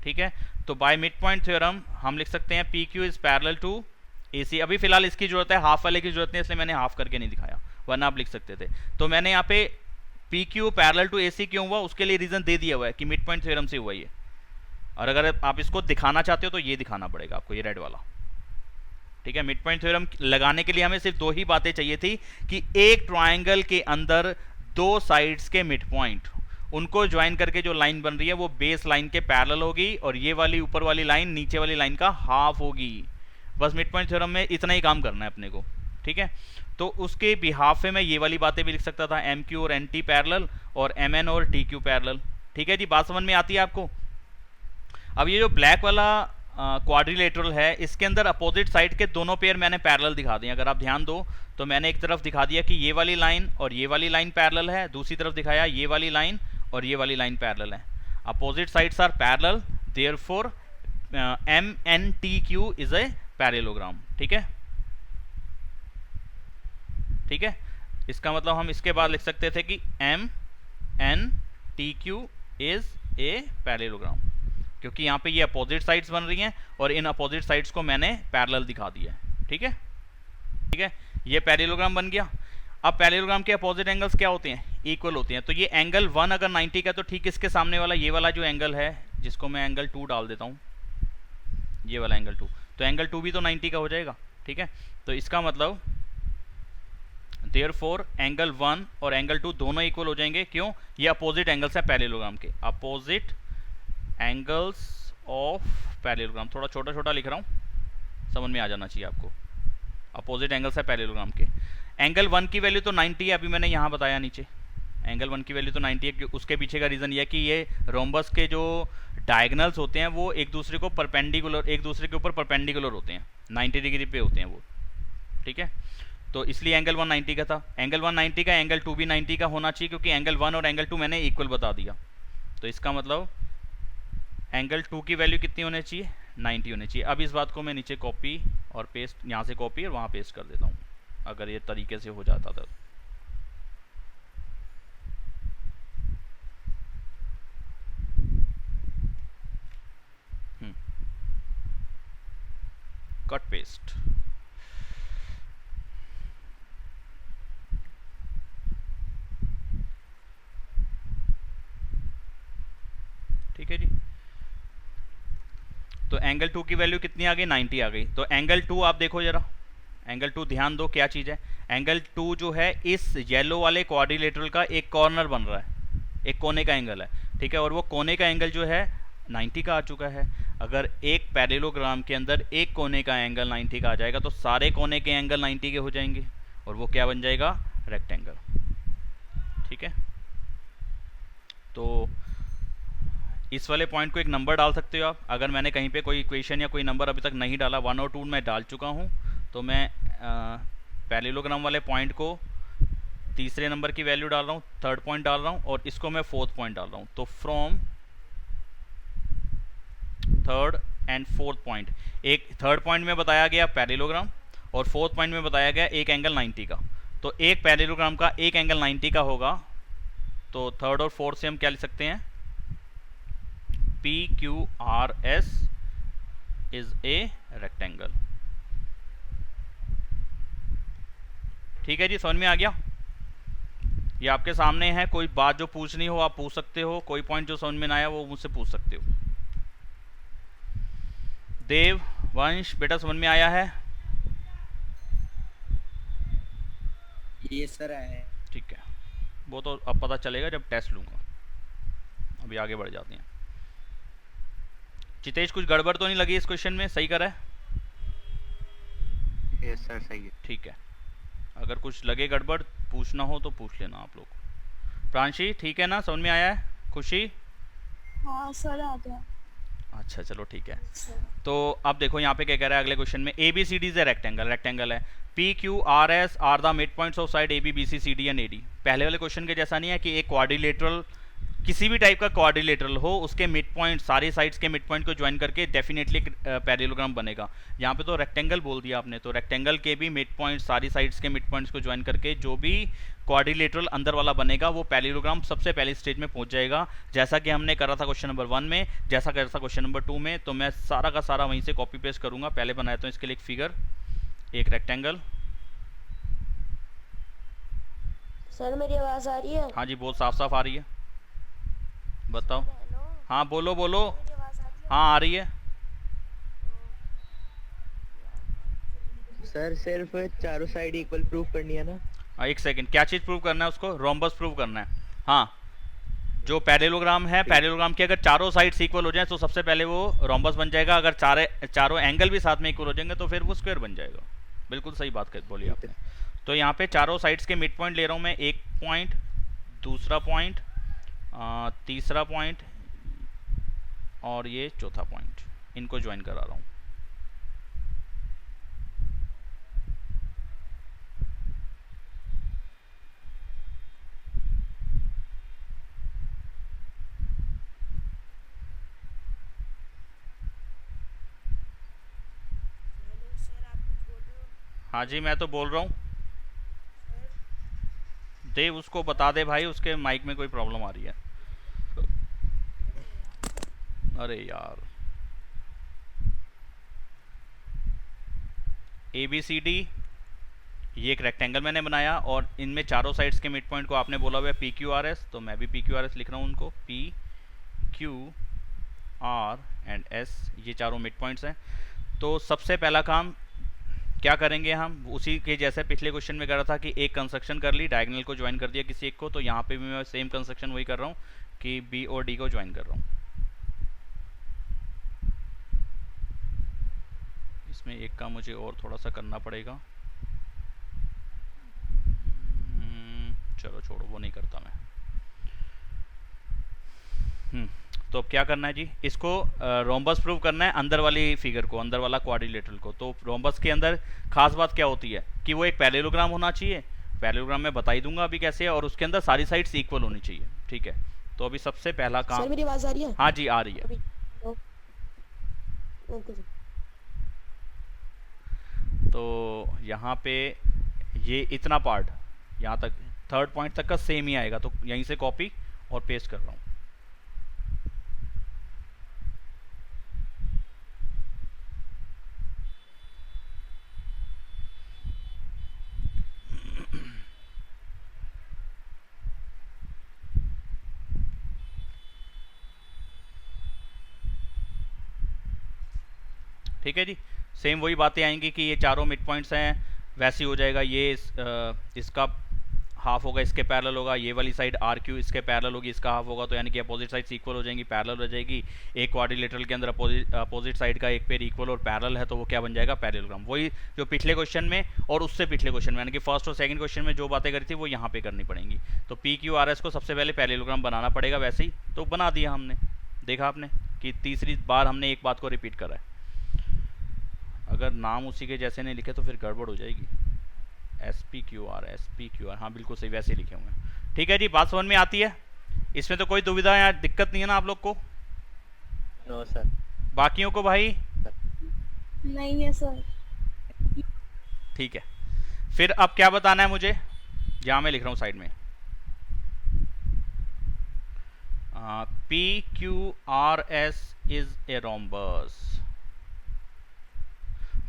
A: ठीक है, तो बाय मिड पॉइंट थ्योरम हम लिख सकते हैं P Q is parallel to A C. अभी फिलहाल इसकी जरूरत है, हाफ वाले की जरूरत नहीं, इसलिए मैंने हाफ करके नहीं दिखाया, वरना आप लिख सकते थे। तो मैंने यहाँ पे P Q parallel to A सी क्यों हुआ उसके लिए रीजन दे दिया हुआ है कि मिड पॉइंट थ्योरम से हुआ ये। और अगर आप इसको दिखाना चाहते हो तो ये दिखाना पड़ेगा आपको, ये रेड वाला। ठीक है, मिड पॉइंट थ्योरम लगाने के लिए हमें सिर्फ दो ही बातें चाहिए थी कि एक ट्राइंगल के अंदर दो साइड्स के मिड पॉइंट, उनको ज्वाइन करके जो लाइन बन रही है वो बेस लाइन के पैरेलल होगी और ये वाली ऊपर वाली लाइन नीचे वाली लाइन का हाफ होगी। बस मिड पॉइंट थ्योरम में इतना ही काम करना है अपने को। ठीक है, तो उसके बिहाफ में मैं ये वाली बातें भी लिख सकता था, एम क्यू और एन टी पैरेलल और एम एन और टी क्यू पैरेलल। ठीक है जी, बात समझ में आती है आपको? अब ये जो ब्लैक वाला क्वाड्रिलेटरल है, इसके अंदर अपोजिट साइड के दोनों पेयर मैंने पैरेलल दिखा दिए। अगर आप ध्यान दो तो मैंने एक तरफ दिखा दिया कि ये वाली लाइन और ये वाली लाइन पैरेलल है, दूसरी तरफ दिखाया ये वाली लाइन और ये वाली लाइन पैरेलल है। Opposite sides are parallel, therefore M N T Q is a parallelogram. ठीक है, ठीक है, इसका मतलब हम इसके बाद लिख सकते थे कि M N T Q is a parallelogram, क्योंकि यहाँ पे ये अपोजिट साइड्स बन रही हैं और इन अपोजिट साइड्स को मैंने पैरेलल दिखा दिया है। ठीक है, ठीक है, ये पैरेललोग्राम बन गया। अब पैरेललोग्राम के अपोजिट एंगल्स क्या होते हैं? इक्वल होते हैं। तो ये एंगल 1 अगर 90 का, तो ठीक इसके सामने वाला ये वाला जो एंगल है, जिसको मैं एंगल 2 डाल देता हूँ, ये वाला एंगल 2, तो एंगल 2 भी तो 90 का हो जाएगा। ठीक है, तो इसका मतलब देयरफॉर एंगल 1 और एंगल 2 दोनों इक्वल हो जाएंगे। क्यों? ये अपोजिट एंगल्स है पैरेललोग्राम के, अपोजिट एंगल्स ऑफ पैरेललोग्राम। थोड़ा छोटा छोटा लिख रहा हूँ, समझ में आ जाना चाहिए आपको। अपोजिट एंगल्स है पैरेललोग्राम के। एंगल 1 की वैल्यू तो 90 है, अभी मैंने यहाँ बताया नीचे एंगल 1 की वैल्यू तो 90 है। उसके पीछे का रीज़न ये है कि ये रोम्बस के जो डायगनल्स होते हैं वो एक दूसरे को परपेंडिकुलर, एक दूसरे के ऊपर परपेंडिकुलर होते हैं, 90 डिग्री पे होते हैं वो। ठीक है, तो इसलिए एंगल 1 90 का था। एंगल 1 90 का, एंगल 2 भी 90 का होना चाहिए, क्योंकि एंगल 1 और एंगल 2 मैंने इक्वल बता दिया। तो इसका मतलब एंगल 2 की वैल्यू कितनी होनी चाहिए, 90 होनी चाहिए। अब इस बात को मैं नीचे कॉपी और पेस्ट, यहाँ से कॉपी और वहाँ पेस्ट कर देता हूँ, अगर ये तरीके से हो जाता था। Cut paste. ठीक है जी। तो एंगल 2 की वैल्यू कितनी आ गई, 90 आ गई। तो एंगल 2 आप देखो जरा, एंगल 2 ध्यान दो क्या चीज़ है। एंगल 2 जो है इस येलो वाले क्वाड्रिलेटरल का एक कॉर्नर बन रहा है, एक कोने का एंगल है, ठीक है। और वो कोने का एंगल जो है 90 का आ चुका है। अगर एक पैरेललोग्राम के अंदर एक कोने का एंगल 90 का आ जाएगा तो सारे कोने के एंगल 90 के हो जाएंगे और वो क्या बन जाएगा, रेक्टेंगल। ठीक है। तो इस वाले पॉइंट को एक नंबर डाल सकते हो आप। अगर मैंने कहीं पे कोई इक्वेशन या कोई नंबर अभी तक नहीं डाला, 1 और 2 मैं डाल चुका हूँ, तो मैं पैरेललोग्राम वाले पॉइंट को तीसरे नंबर की वैल्यू डाल रहा हूँ, थर्ड पॉइंट डाल रहा हूँ, और इसको मैं फोर्थ पॉइंट डाल रहा हूँ। तो from third and fourth point, एक थर्ड पॉइंट में बताया गया पैरेललोग्राम और फोर्थ पॉइंट में बताया गया एक एंगल 90 का। तो एक पैरेललोग्राम का एक एंगल 90 का होगा, तो थर्ड और फोर्थ से हम क्या लिख सकते हैं, PQRS इज ए रेक्टेंगल। ठीक है जी, समझ में आ गया। ये आपके सामने है, कोई बात जो पूछनी हो आप पूछ सकते हो, कोई पॉइंट जो समझ में ना आया वो मुझसे पूछ सकते हो। देव, वंश, बेटा समझ में आया है?
B: ये सर है।
A: ठीक है, वो तो अब पता चलेगा जब टेस्ट लूंगा। अभी आगे बढ़ जाते हैं। चितेश, कुछ गड़बड़ तो नहीं लगी इस क्वेश्चन में, सही करा है?
B: यस सर, सही है।
A: ठीक है, अगर कुछ लगे गड़बड़ पूछना हो तो पूछ लेना आप लोग। प्रांशी, ठीक है ना, समझ में आया है? खुशी?
C: हाँ सर, आ गया।
A: अच्छा चलो ठीक है।
C: सर
A: तो अब देखो यहाँ पे क्या कह रहा है अगले क्वेश्चन में, A B C D is a rectangle, rectangle है। P Q R S are the mid points of side A B B C C D and A D. पहले वाले क्वेश्चन के जैसा नहीं है कि एक क्वाड्रिलेटरल, किसी भी टाइप का क्वाड्रिलेटरल हो, उसके मिड पॉइंट, सारी साइड्स के मिड पॉइंट को ज्वाइन करके डेफिनेटली पैरेललोग्राम बनेगा। यहाँ पे तो रेक्टेंगल बोल दिया आपने, तो रेक्टेंगल के भी मिड पॉइंट, सारी साइड्स के मिड पॉइंट्स को ज्वाइन करके जो भी क्वाड्रिलेटरल अंदर वाला बनेगा वो पैरेललोग्राम सबसे पहले स्टेज में पहुंच जाएगा, जैसा कि हमने करा था क्वेश्चन नंबर 1 में, जैसा करा था क्वेश्चन नंबर 2 में। तो मैं सारा का सारा वहीं से कॉपी पेस्ट करूंगा। पहले बनाया तो इसके लिए एक फिगर, एक रेक्टेंगल।
D: सर मेरी आवाज आ रही है?
A: हाँ जी, बहुत साफ साफ आ रही है, बताओ।
D: हेलो,
A: हाँ बोलो बोलो।
D: मेरी आवाज आ रही है?
A: हाँ आ रही है।
B: सर सिर्फ चारों साइड इक्वल प्रूफ करनी है ना?
A: एक सेकंड, क्या चीज़ प्रूव करना है उसको? रोम्बस प्रूव करना है। हाँ, जो पैरेललोग्राम है, पैरेललोग्राम के अगर चारों साइड्स इक्वल हो जाए तो सबसे पहले वो रोम्बस बन जाएगा। अगर चारों एंगल भी साथ में इक्वल हो जाएंगे तो फिर वो स्क्वायर बन जाएगा। बिल्कुल सही बात बोली आपने। तो यहाँ पे चारों साइड्स के मिड पॉइंट ले रहा हूँ मैं, एक पॉइंट, दूसरा पॉइंट, तीसरा पॉइंट और ये चौथा पॉइंट, इनको ज्वाइन करा रहा हूँ।
D: हेलो सर, आप कुछ बोल रहे हो?
A: हाँ जी, मैं तो बोल रहा हूँ। देव, उसको बता दे भाई, उसके माइक में कोई प्रॉब्लम आ रही है। अरे यार, ए बी सी डी, ये एक रेक्टेंगल मैंने बनाया और इनमें चारों साइड्स के मिड पॉइंट को आपने बोला हुआ है पी क्यू आर एस, तो मैं भी पी क्यू आर एस लिख रहा हूँ उनको, P Q are and S, ये चारों मिड पॉइंट्स हैं। तो सबसे पहला काम क्या करेंगे हम, उसी के जैसे पिछले क्वेश्चन में करा था कि एक कंस्ट्रक्शन कर ली, डायगोनल को ज्वाइन कर दिया किसी एक को। तो यहाँ पे भी मैं सेम कंस्ट्रक्शन वही कर रहा हूँ कि बी और डी को ज्वाइन कर रहा हूँ। इसमें एक काम मुझे और थोड़ा सा करना पड़ेगा, चलो छोड़ो, वो नहीं करता मैं। तो अब क्या करना है जी, इसको रोम्बस प्रूव करना है, अंदर वाली फिगर को, अंदर वाला क्वाड्रिलेटरल को। तो रोम्बस के अंदर खास बात क्या होती है कि वो एक पैरेललोग्राम होना चाहिए। पैरेललोग्राम में बता ही दूंगा अभी कैसे है, और उसके अंदर सारी साइड्स इक्वल होनी चाहिए। ठीक है, तो अभी सबसे पहला काम,
E: सर मेरी आवाज आ रही है?
A: हाँ जी आ रही है।
E: अभी ओके सर।
A: तो यहाँ पे ये इतना पार्ट यहाँ तक, थर्ड पॉइंट तक का सेम ही आएगा, तो यहीं से कॉपी और पेस्ट कर रहा हूँ। ठीक है जी, सेम वही बातें आएंगी कि ये चारों मिड पॉइंट्स हैं, वैसे ही हो जाएगा। ये इसका हाफ होगा, इसके पैरेलल होगा, ये वाली साइड आर क्यू इसके पैरेलल होगी, इसका हाफ होगा, तो यानी कि अपोजिट साइड्स इक्वल हो जाएंगी, पैरेलल हो जाएगी। एक क्वाड्रिलेटरल के अंदर अपोजिट साइड का एक पेयर इक्वल और पैरेलल है, तो वो क्या बन जाएगा, पैरेललोग्राम। वही जो पिछले क्वेश्चन में और उससे पिछले क्वेश्चन में, यानी कि फर्स्ट और सेकंड क्वेश्चन में जो बातें करी थी वो यहाँ पे करनी पड़ेंगी। तो पी क्यू आर एस को सबसे पहले पैरेललोग्राम बनाना पड़ेगा, वैसे ही तो बना दिया हमने। देखा आपने कि तीसरी बार हमने एक बात को रिपीट करा है। अगर नाम उसी के जैसे नहीं लिखे तो फिर गड़बड़ हो जाएगी। एस पी क्यू आर, हाँ बिल्कुल सही वैसे ही लिखे हुए हैं। ठीक है जी, बात समझ में आती है? इसमें तो कोई दुविधा या दिक्कत नहीं है ना आप लोग को?
B: No sir.
A: बाकियों को भाई?
C: नहीं है सर।
A: ठीक है, फिर अब क्या बताना है मुझे? यहाँ मैं लिख रहा हूँ साइड में, P Q R S is a rhombus.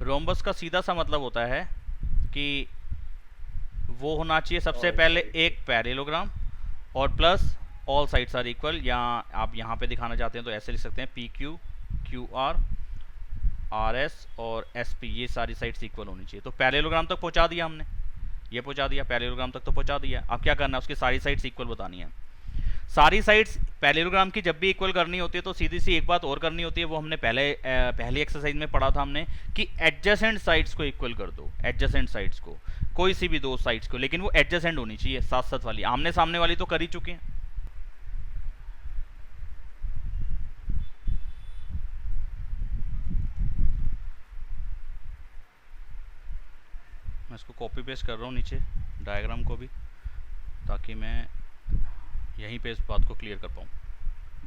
A: Rhombus का सीधा सा मतलब होता है कि वो होना चाहिए सबसे पहले एक पैरेललोग्राम और plus all sides are equal, या आप यहाँ पे दिखाना चाहते हैं तो ऐसे लिख सकते हैं P Q, Q R, R S और एस पी, ये सारी साइड्स इक्वल होनी चाहिए। तो पैरेललोग्राम तक पहुँचा दिया हमने, ये पहुँचा दिया, पैरेललोग्राम तक तो पहुँचा दिया। अब क्या करना है, उसकी सारी साइड्स इक्वल बतानी है। सारी साइड्स पैरेललोग्राम की जब भी इक्वल करनी होती है तो सीधी सी एक बात और करनी होती है, वो हमने पहली एक्सरसाइज में पढ़ा था हमने कि एडजेसेंट साइड्स को इक्वल कर दो। एडजेसेंट साइड्स को, कोई सी भी दो साइड्स को, लेकिन वो एडजेसेंट होनी चाहिए, साथ साथ वाली। आमने सामने वाली तो कर ही चुके हैं। मैं इसको कॉपी पेस्ट कर रहा हूँ नीचे डायग्राम को भी, ताकि मैं यहीं पे इस बात को क्लियर कर पाऊँ,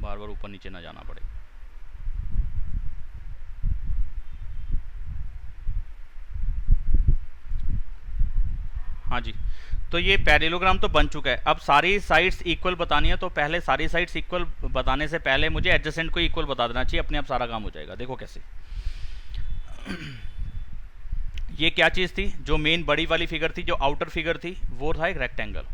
A: बार बार ऊपर नीचे ना जाना पड़े। हाँ जी, तो ये पैरेललोग्राम तो बन चुका है। अब सारी साइड्स इक्वल बतानी है, तो पहले सारी साइड्स इक्वल बताने से पहले मुझे एडजेसेंट को इक्वल बता देना चाहिए, अपने आप सारा काम हो जाएगा। देखो कैसे। ये क्या चीज़ थी, जो मेन बड़ी वाली फिगर थी, जो आउटर फिगर थी, वो था एक रेक्टेंगल।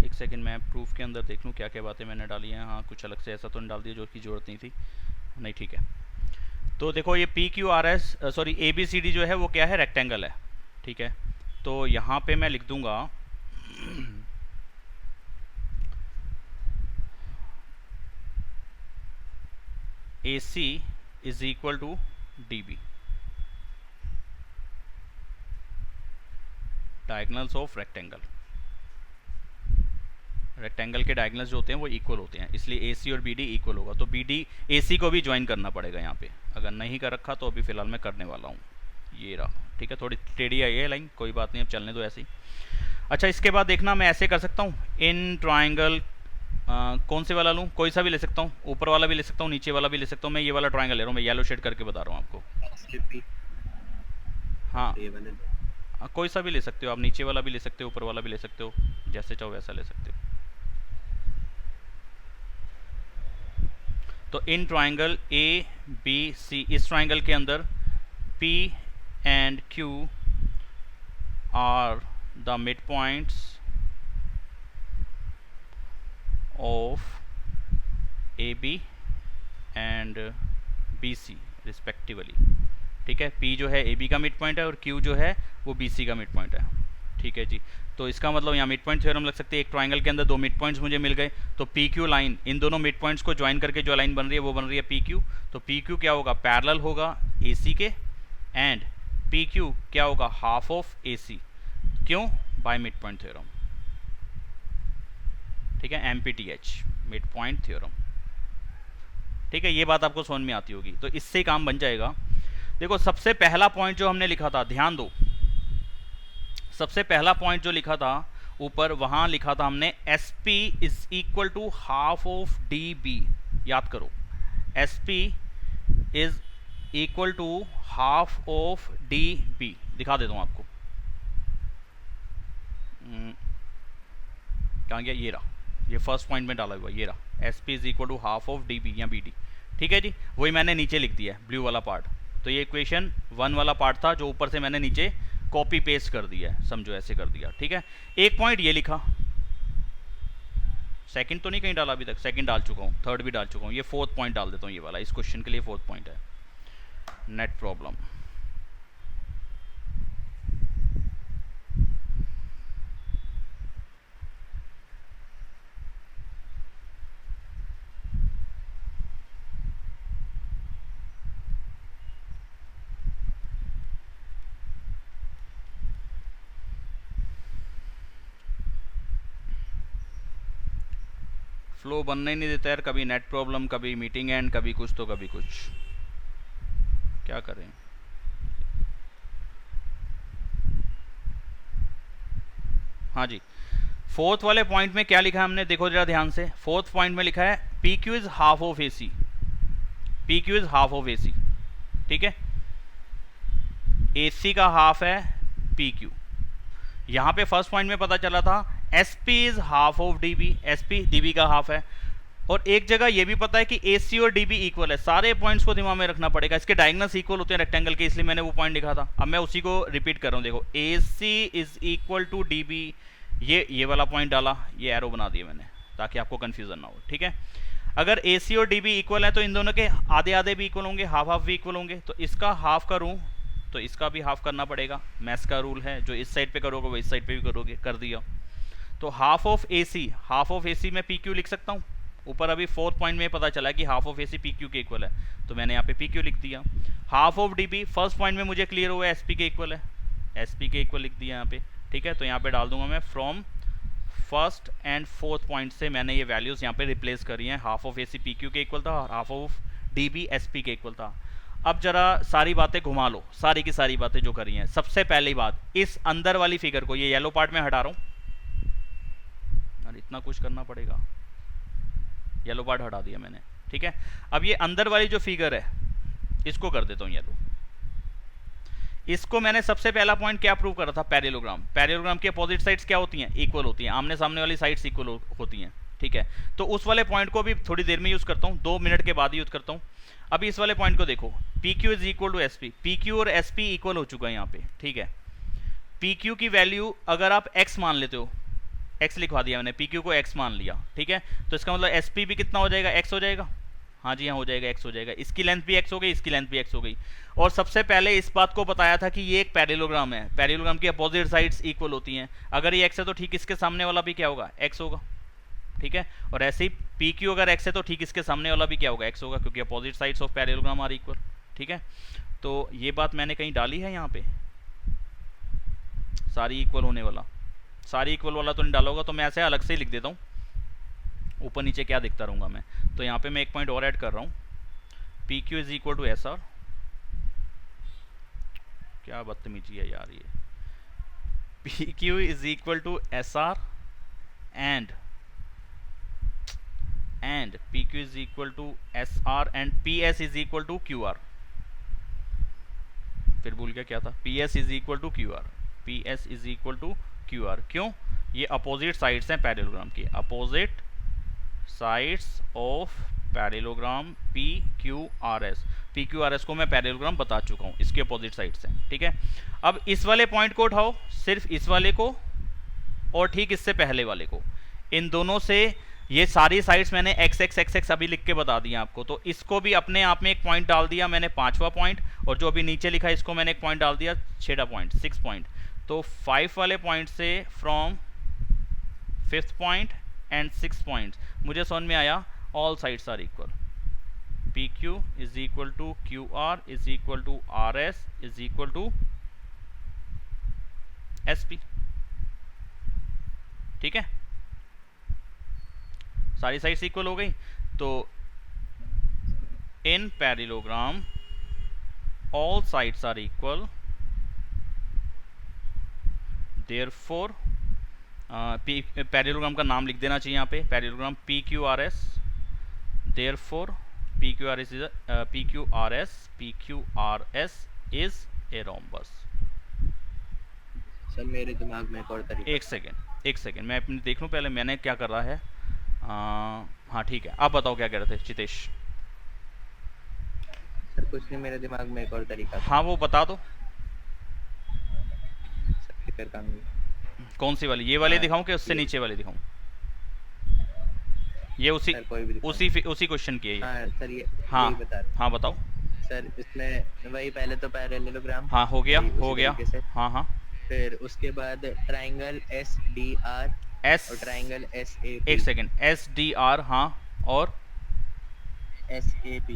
A: एक सेकंड, मैं प्रूफ के अंदर देख लूँ क्या क्या बातें मैंने डाली हैं। हाँ, कुछ अलग से ऐसा तो नहीं डाल दिया जो की ज़रूरत नहीं थी। नहीं, ठीक है। तो देखो ये P Q R S sorry A B C D जो है वो क्या है, रेक्टेंगल है। ठीक है, तो यहाँ पे मैं लिख दूंगा A C is equal to D B, diagonals of rectangle. Rectangle के डायगोनल्स जो होते हैं वो इक्वल होते हैं, इसलिए ए सी और बी डी इक्वल होगा। तो बी डी ए सी को भी ज्वाइन करना पड़ेगा यहाँ पे, अगर नहीं कर रखा तो अभी फ़िलहाल मैं करने वाला हूँ। ये रहा, ठीक है, थोड़ी टेढ़ी आई है लाइन, कोई बात नहीं, अब चलने दो ऐसे ही। अच्छा, इसके बाद देखना मैं ऐसे कर सकता हूँ, इन ट्राइंगल कौन से वाला लूँ, कोई सा भी ले सकता हूँ, ऊपर वाला भी ले सकता हूँ, नीचे वाला भी ले सकता हूँ। मैं ये वाला ट्राइंगल ले रहा हूँ, मैं येलो शेड करके बता रहा हूँ आपको। हाँ, कोई सा भी ले सकते हो आप, नीचे वाला भी ले सकते हो, ऊपर वाला भी ले सकते हो, जैसे चाहो वैसा ले सकते हो। तो इन ट्राइंगल ए बी सी, इस ट्राइंगल के अंदर P and Q are the midpoints of AB and BC respectively। ठीक है, P जो है AB का मिड पॉइंट है और Q जो है वो BC का मिड पॉइंट है। ठीक है जी, तो इसका मतलब यहाँ मिड पॉइंट थ्योरम लग सकते हैं। एक ट्राइंगल के अंदर दो मिड पॉइंट्स मुझे मिल गए, तो PQ लाइन, इन दोनों मिड पॉइंट्स को ज्वाइन करके जो लाइन बन रही है वो बन रही है PQ। तो PQ क्या होगा, पैरेलल होगा AC के, एंड PQ क्या होगा, हाफ ऑफ AC। क्यों, बाय मिड पॉइंट थ्योरम। ठीक है, MPTH, मिड पॉइंट थ्योरम। ठीक है, ये बात आपको समझ में आती होगी, तो इससे ही काम बन जाएगा। देखो, सबसे पहला पॉइंट जो हमने लिखा था, ध्यान दो, सबसे पहला पॉइंट जो लिखा था ऊपर वहां लिखा था हमने SP is equal to half of DB, याद करो SP is equal to half of DB। दिखा देता हूं आपको, कहाँ गया, ये रहा, ये फर्स्ट पॉइंट में डाला हुआ, ये रहा SP is equal to half of DB या BD। ठीक है जी, वही मैंने नीचे लिख दिया है ब्लू वाला पार्ट। तो ये इक्वेशन 1 वाला पार्ट था जो ऊपर से मैंने नीचे कॉपी पेस्ट कर दिया है, समझो ऐसे कर दिया। ठीक है, एक पॉइंट ये लिखा, सेकंड तो नहीं कहीं डाला अभी तक, सेकंड डाल चुका हूँ, थर्ड भी डाल चुका हूँ, ये फोर्थ पॉइंट डाल देता हूँ, ये वाला इस क्वेश्चन के लिए फोर्थ पॉइंट है, नेट प्रॉब्लम। फ्लो बनने ही नहीं देता यार, कभी नेट प्रॉब्लम, कभी मीटिंग एंड, कभी कुछ तो कभी कुछ, क्या करें। हाँ जी, फोर्थ वाले पॉइंट में क्या लिखा है हमने, देखो जरा ध्यान से। फोर्थ पॉइंट में लिखा है PQ is half of AC, PQ is half of AC। ठीक है, AC का हाफ है PQ। यहां पे फर्स्ट पॉइंट में पता चला था SP is half of DB, SP DB का हाफ है। और एक जगह ये भी पता है कि AC और DB इक्वल है। सारे पॉइंट्स को दिमाग में रखना पड़ेगा, इसके डायगोनल्स इक्वल होते हैं रेक्टेंगल के, इसलिए मैंने वो पॉइंट लिखा था। अब मैं उसी को रिपीट कर रहा हूँ, देखो AC is equal to DB, ये वाला पॉइंट डाला, ये एरो बना दिया मैंने ताकि आपको कंफ्यूजन ना हो। ठीक है, अगर AC और DB इक्वल है तो इन दोनों के आधे आधे भी इक्वल होंगे, हाफ हाफ भी इक्वल होंगे। तो इसका हाफ करूँ तो इसका भी हाफ करना पड़ेगा, मैथ्स का रूल है, जो इस साइड पे करोगे वो इस साइड पे भी करोगे, कर दिया। तो हाफ ऑफ AC में PQ लिख सकता हूँ। ऊपर अभी फोर्थ पॉइंट में पता चला कि हाफ ऑफ AC PQ के इक्वल है, तो मैंने यहाँ पे PQ लिख दिया। Half of DB first point में मुझे क्लियर हुआ है SP के इक्वल है, SP के इक्वल लिख दिया यहाँ पे। ठीक है, तो यहाँ पे डाल दूंगा मैं from first and fourth point से मैंने ये वैल्यूज यहाँ पे रिप्लेस करी हैं। हाफ ऑफ AC PQ के इक्वल था, हाफ ऑफ DB SP के इक्वल था। अब जरा सारी बातें घुमा लो, सारी की सारी बातें जो करी हैं। सबसे पहली बात, इस अंदर वाली फिगर को, ये येलो पार्ट में हटा रहा हूँ, और इतना कुछ करना पड़ेगा, येलो पार्ट हटा दिया मैंने। ठीक है, अब ये अंदर वाली जो फिगर है इसको कर देता हूँ येलो। इसको मैंने सबसे पहला पॉइंट क्या प्रूव करा था, पैरेललोग्राम। पैरेललोग्राम की अपोजिट साइड्स क्या होती हैं, इक्वल होती हैं, आमने सामने वाली साइड्स इक्वल होती हैं। ठीक है, तो उस वाले पॉइंट को भी थोड़ी देर में यूज करता हूँ, 2 मिनट के बाद यूज करता हूँ। अभी इस वाले पॉइंट को देखो, PQ is equal to SP, PQ और SP इक्वल हो चुका है यहाँ पे। ठीक है, PQ की वैल्यू अगर आप x मान लेते हो, x लिखवा दिया मैंने, PQ को x मान लिया। ठीक है, तो इसका मतलब SP भी कितना हो जाएगा, x हो जाएगा। हाँ जी, हाँ हो जाएगा, x हो जाएगा। इसकी लेंथ भी x हो गई, इसकी लेंथ भी x हो गई। और सबसे पहले इस बात को बताया था कि ये एक पैरेललोग्राम है, पैरेललोग्राम की अपोजिट साइड्स इक्वल होती हैं। अगर ये x है तो ठीक इसके सामने वाला भी क्या होगा, x होगा। ठीक है, और ऐसे ही PQ अगर x है तो ठीक इसके सामने वाला भी क्या होगा, x होगा, क्योंकि opposite sides of parallelogram are equal. ठीक है, तो ये बात मैंने कहीं डाली है यहाँ पे, सारी इक्वल होने वाला, सारी इक्वल वाला तो नहीं डाला होगा, तो मैं ऐसे अलग से ही लिख देता हूँ, ऊपर नीचे क्या दिखता रहूँगा मैं। तो यहाँ पे मैं एक पॉइंट और ऐड कर रहा हूँ, PQ is equal to SR। क्या बदतमीजी है यार ये, PQ is equal to SR and PQ is equal to SR and PS is equal to QR। फिर भूल गया क्या था, PS is equal to QR, PS is equal to QR। क्यों, ये अपोजिट साइड्स हैं पैरेललोग्राम की, opposite sides of parallelogram PQRS। PQRS को मैं पैरेललोग्राम बता चुका हूँ, इसके अपोजिट साइड्स हैं। ठीक है, अब इस वाले पॉइंट को उठाओ, सिर्फ इस वाले को और ठीक इससे पहले वाले को, इन दोनों से ये सारी साइड्स मैंने x अभी लिख के बता दिया आपको। तो इसको भी अपने आप में एक पॉइंट डाल दिया मैंने, 5वां पॉइंट, और जो अभी नीचे लिखा है इसको मैंने एक पॉइंट डाल दिया, 6वां पॉइंट, 6 पॉइंट। तो 5 वाले पॉइंट से from 5th point and 6th point मुझे समझ में आया, all sides are equal. PQ is equal to QR is equal to RS is equal to SP। ठीक है, सारी साइड्स इक्वल हो गई। तो in parallelogram all sides are equal, therefore parallelogram का नाम लिख देना चाहिए यहाँ पे, parallelogram PQRS, therefore PQRS is a rhombus।
B: Sir मेरे दिमाग में एक और तरीका।
A: एक सेकेंड मैं अपनी देख लूँ पहले मैंने क्या कर रहा है। हाँ ठीक है, आप बताओ क्या कह रहे थे चितेश।
B: सर कुछ नहीं, मेरे दिमाग में एक और तरीका था।
A: हाँ वो बता दो।
B: सर फिकर कानून।
A: कौन सी वाली, ये वाली दिखाऊं कि उससे नीचे वाली दिखाऊं? ये उसी
B: सर कोई भी दिखाओ।
A: उसी क्वेश्चन की है ये।
B: हाँ सर ये
A: हाँ
B: यही बता रहे।
A: हाँ बताओ।
B: सर इसमें वही पहले तो पैरेललोग्राम।
A: हाँ हो गया
B: वही
A: हो
B: उसी
A: गया।
B: तरीके से।
A: हाँ हाँ
B: फिर उसके बाद ट्राइंगल SDR
A: एस
B: और ट्राइंगल SAP।
A: एक सेकेंड, SDR हाँ और
B: SAP।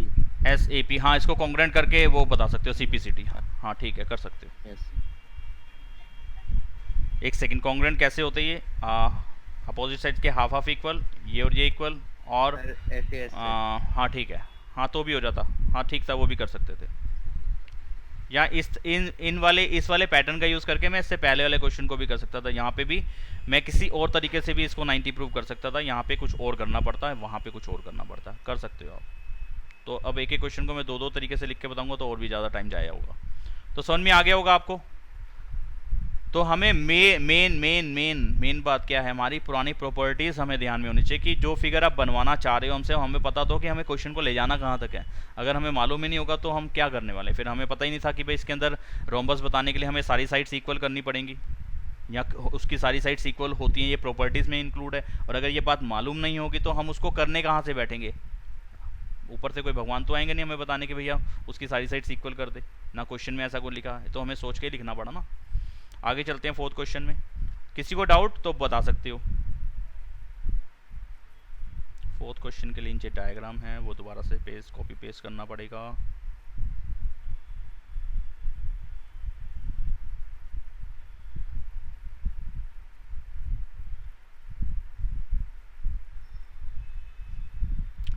A: SAP हाँ, इसको कॉन्ग्रुएंट करके वो बता सकते हो CPCT। हाँ ठीक है कर सकते हो।
B: यस।
A: एक सेकेंड, कॉन्ग्रुएंट कैसे होते हैं ये? अपोजिट साइड के हाफ हाफ इक्वल, ये और ये इक्वल और
B: ऐसे
A: हाँ ठीक है, हाँ तो भी हो जाता। हाँ ठीक था, वो भी कर सकते थे। या इस वाले पैटर्न का यूज़ करके मैं इससे पहले वाले क्वेश्चन को भी कर सकता था। यहाँ पे भी मैं किसी और तरीके से भी इसको 90 प्रूव कर सकता था। यहाँ पे कुछ और करना पड़ता है, वहाँ पे कुछ और करना पड़ता है। कर सकते हो आप। तो अब एक एक क्वेश्चन को मैं दो तरीके से लिख के बताऊँगा तो और भी ज़्यादा टाइम जाया होगा। तो समझ में आ गया होगा आपको। तो हमें मेन बात क्या है, हमारी पुरानी प्रॉपर्टीज़ हमें ध्यान में होनी चाहिए कि जो फिगर आप बनवाना चाह रहे हो हमसे, हमें पता तो कि हमें क्वेश्चन को ले जाना कहाँ तक है। अगर हमें मालूम ही नहीं होगा तो हम क्या करने वाले। फिर हमें पता ही नहीं था कि भाई इसके अंदर रोम्बस बताने के लिए हमें सारी साइड्स इक्वल करनी पड़ेंगी या उसकी सारी साइड्स इक्वल होती हैं, ये प्रॉपर्टीज़ में इंक्लूड है। और अगर ये बात मालूम नहीं होगी तो हम उसको करने कहाँ से बैठेंगे। ऊपर से कोई भगवान तो आएंगे नहीं हमें बताने कि भैया उसकी सारी साइड्स इक्वल कर दे, ना क्वेश्चन में ऐसा कुछ लिखा है। तो हमें सोच के लिखना पड़ा ना। आगे चलते हैं फोर्थ क्वेश्चन में। किसी को डाउट तो बता सकते हो। फोर्थ क्वेश्चन के लिए नीचे डायग्राम है, वो दोबारा से कॉपी पेस्ट करना पड़ेगा।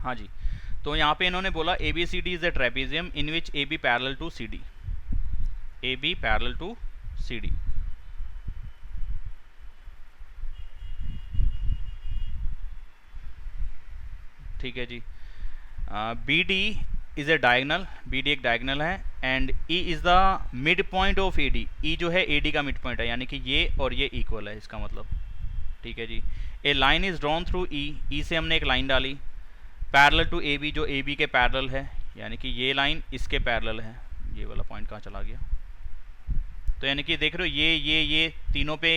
A: हाँ जी, तो यहाँ पे इन्होंने बोला ABCD is a trapezium in which AB parallel to CD, AB parallel to CD। ठीक है जी। BD is a diagonal, BD एक डायगनल है and E is the mid point of AD। E जो है AD का मिड पॉइंट है, यानी कि ये और ये इक्वल है इसका मतलब। ठीक है जी। A line is drawn through E से हमने एक लाइन डाली पैरेलल टू AB, जो AB के पैरेलल है, यानी कि ये लाइन इसके पैरेलल है। ये वाला पॉइंट कहाँ चला गया? तो यानी कि देख रहे हो ये तीनों पे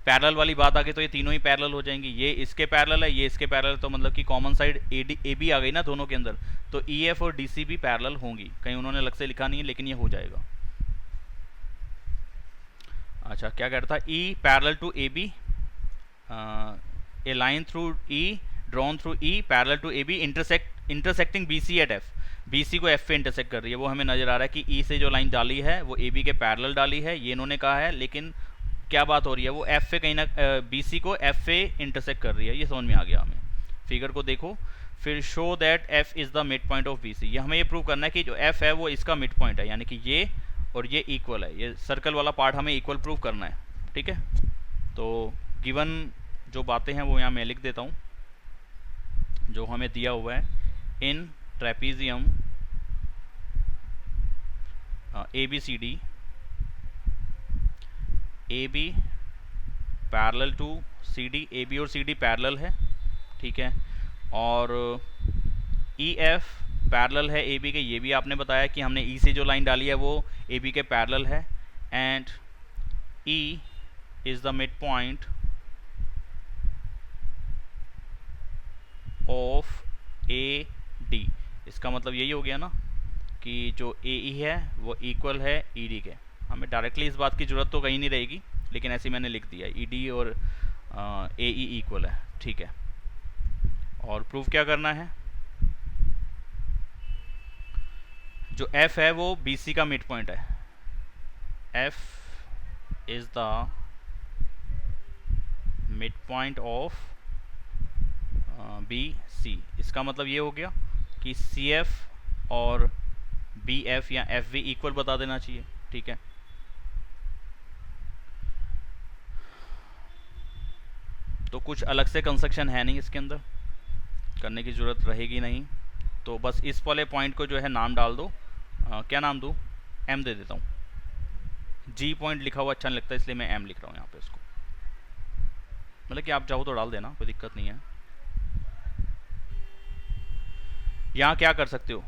A: पैरेलल वाली बात आ गई, तो ये तीनों ही पैरेलल हो जाएंगी। ये इसके पैरेलल है, ये इसके पैरेलल, तो मतलब कि कॉमन साइड AB आ गई ना दोनों के अंदर। तो EF और DC भी पैरेलल होंगी। कहीं उन्होंने अलग से लिखा नहीं है लेकिन ये हो जाएगा। अच्छा क्या कहता था? E parallel to AB, a line through E drawn through E parallel to AB intersecting BC at F। BC को F पे इंटरसेक्ट कर रही है। वो हमें नज़र आ रहा है कि E से जो लाइन डाली है वो AB के पैरेलल डाली है, ये इन्होंने कहा है। लेकिन क्या बात हो रही है, वो F पे कहीं ना BC को F पे इंटरसेक्ट कर रही है। ये समझ में आ गया हमें। फिगर को देखो फिर, show that F is the mid point of BC। ये हमें ये प्रूव करना है कि जो F है वो इसका मिड पॉइंट है, यानी कि ये और ये इक्वल है। ये सर्कल वाला पार्ट हमें इक्वल प्रूव करना है। ठीक है, तो गिवन जो बातें हैं वो यहाँ मैं लिख देता हूँ जो हमें दिया हुआ है। In trapezium ABCD, AB parallel to CD, AB और CD पैरेलल है। ठीक है, और EF पैरेलल है AB के, ये भी आपने बताया कि हमने E से जो लाइन डाली है वो AB के पैरेलल है। And E is the mid point of AD। इसका मतलब यही हो गया ना कि जो AE है वो इक्वल है ED के। हमें डायरेक्टली इस बात की ज़रूरत तो कहीं नहीं रहेगी, लेकिन ऐसे मैंने लिख दिया ED और AE इक्वल है। ठीक है, और प्रूफ क्या करना है? जो F है वो BC का मिड पॉइंट है। F is the mid point of BC। इसका मतलब ये हो गया कि CF और BF या FV इक्वल बता देना चाहिए। ठीक है, तो कुछ अलग से कंस्ट्रक्शन है नहीं इसके अंदर, करने की ज़रूरत रहेगी नहीं। तो बस इस वाले पॉइंट को जो है नाम डाल दो, क्या नाम दूँ, एम दे देता हूँ। जी पॉइंट लिखा हुआ अच्छा नहीं लगता, इसलिए मैं एम लिख रहा हूँ यहाँ पे इसको। मतलब कि आप चाहो तो डाल देना, कोई दिक्कत नहीं है। यहाँ क्या कर सकते हो,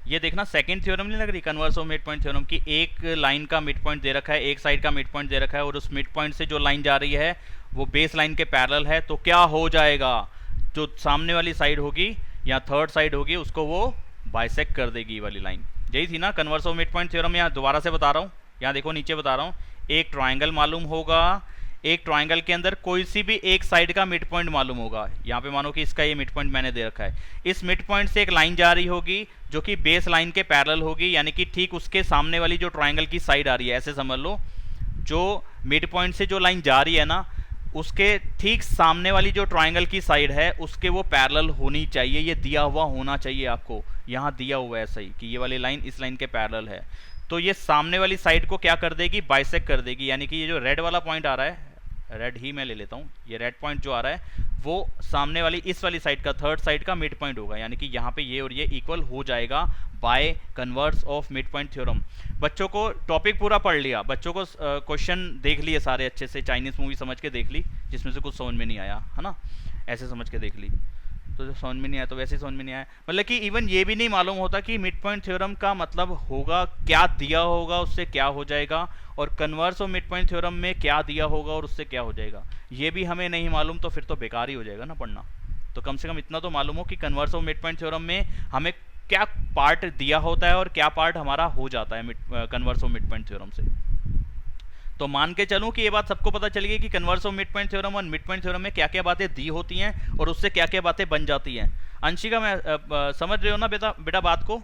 A: ये देखना सेकंड थ्योरम नहीं लग रही, converse of midpoint theorem की। एक लाइन का मिड पॉइंट दे रखा है, एक साइड का मिड पॉइंट दे रखा है, और उस मिड पॉइंट से जो लाइन जा रही है वो बेस लाइन के पैरेलल है। तो क्या हो जाएगा, जो सामने वाली साइड होगी या थर्ड साइड होगी उसको वो बाइसेक्ट कर देगी वाली लाइन। यही थी ना converse of midpoint theorem. यहाँ दोबारा से बता रहा हूँ, यहाँ देखो नीचे बता रहा हूँ, एक ट्राइंगल मालूम होगा, एक ट्राइंगल के अंदर कोई सी भी एक साइड का मिड पॉइंट मालूम होगा। यहाँ पे मानो कि इसका ये मिड पॉइंट मैंने दे रखा है, इस मिड पॉइंट से एक लाइन जा रही होगी जो कि बेस लाइन के पैरेलल होगी, यानी कि ठीक उसके सामने वाली जो ट्राइंगल की साइड आ रही है, ऐसे समझ लो जो मिड पॉइंट से जो लाइन जा रही है ना, उसके ठीक सामने वाली जो ट्राइंगल की साइड है उसके वो पैरेलल होनी चाहिए। ये दिया हुआ होना चाहिए आपको, यहाँ दिया हुआ है सही कि ये वाली लाइन इस लाइन के पैरेलल है। तो ये सामने वाली साइड को क्या कर देगी, बाइसेक्ट कर देगी। यानी कि ये जो रेड वाला पॉइंट आ रहा है, रेड ही मैं ले लेता हूँ, ये रेड पॉइंट जो आ रहा है वो सामने वाली इस वाली साइड का, थर्ड साइड का मिड पॉइंट होगा। यानी कि यहाँ पे ये और ये इक्वल हो जाएगा by converse of midpoint theorem. बच्चों को टॉपिक पूरा पढ़ लिया, बच्चों को क्वेश्चन देख लिए सारे अच्छे से, चाइनीज़ मूवी समझ के देख ली जिसमें से कुछ समझ में नहीं आया है ना, ऐसे समझ के देख ली। तो जो समझ में नहीं आया तो वैसे ही समझ में नहीं आया। मतलब कि इवन ये भी नहीं मालूम होता कि मिड पॉइंट थ्योरम का मतलब होगा क्या, दिया होगा उससे क्या हो जाएगा, और converse of midpoint theorem में क्या दिया होगा और उससे क्या हो जाएगा, ये भी हमें नहीं मालूम। तो फिर तो बेकार ही हो जाएगा ना पढ़ना। तो कम से कम इतना तो मालूम हो कि converse of midpoint theorem में हमें क्या पार्ट दिया होता है और क्या पार्ट हमारा हो जाता है converse of midpoint theorem से। तो मान के चलूं कि ये बात सबको पता चल गई कि converse of midpoint theorem और मिड पॉइंट थ्योरम में क्या क्या बातें दी होती हैं और उससे क्या क्या बातें बन जाती हैं। अंशिका, मैं समझ रहे हो ना बेटा बात को?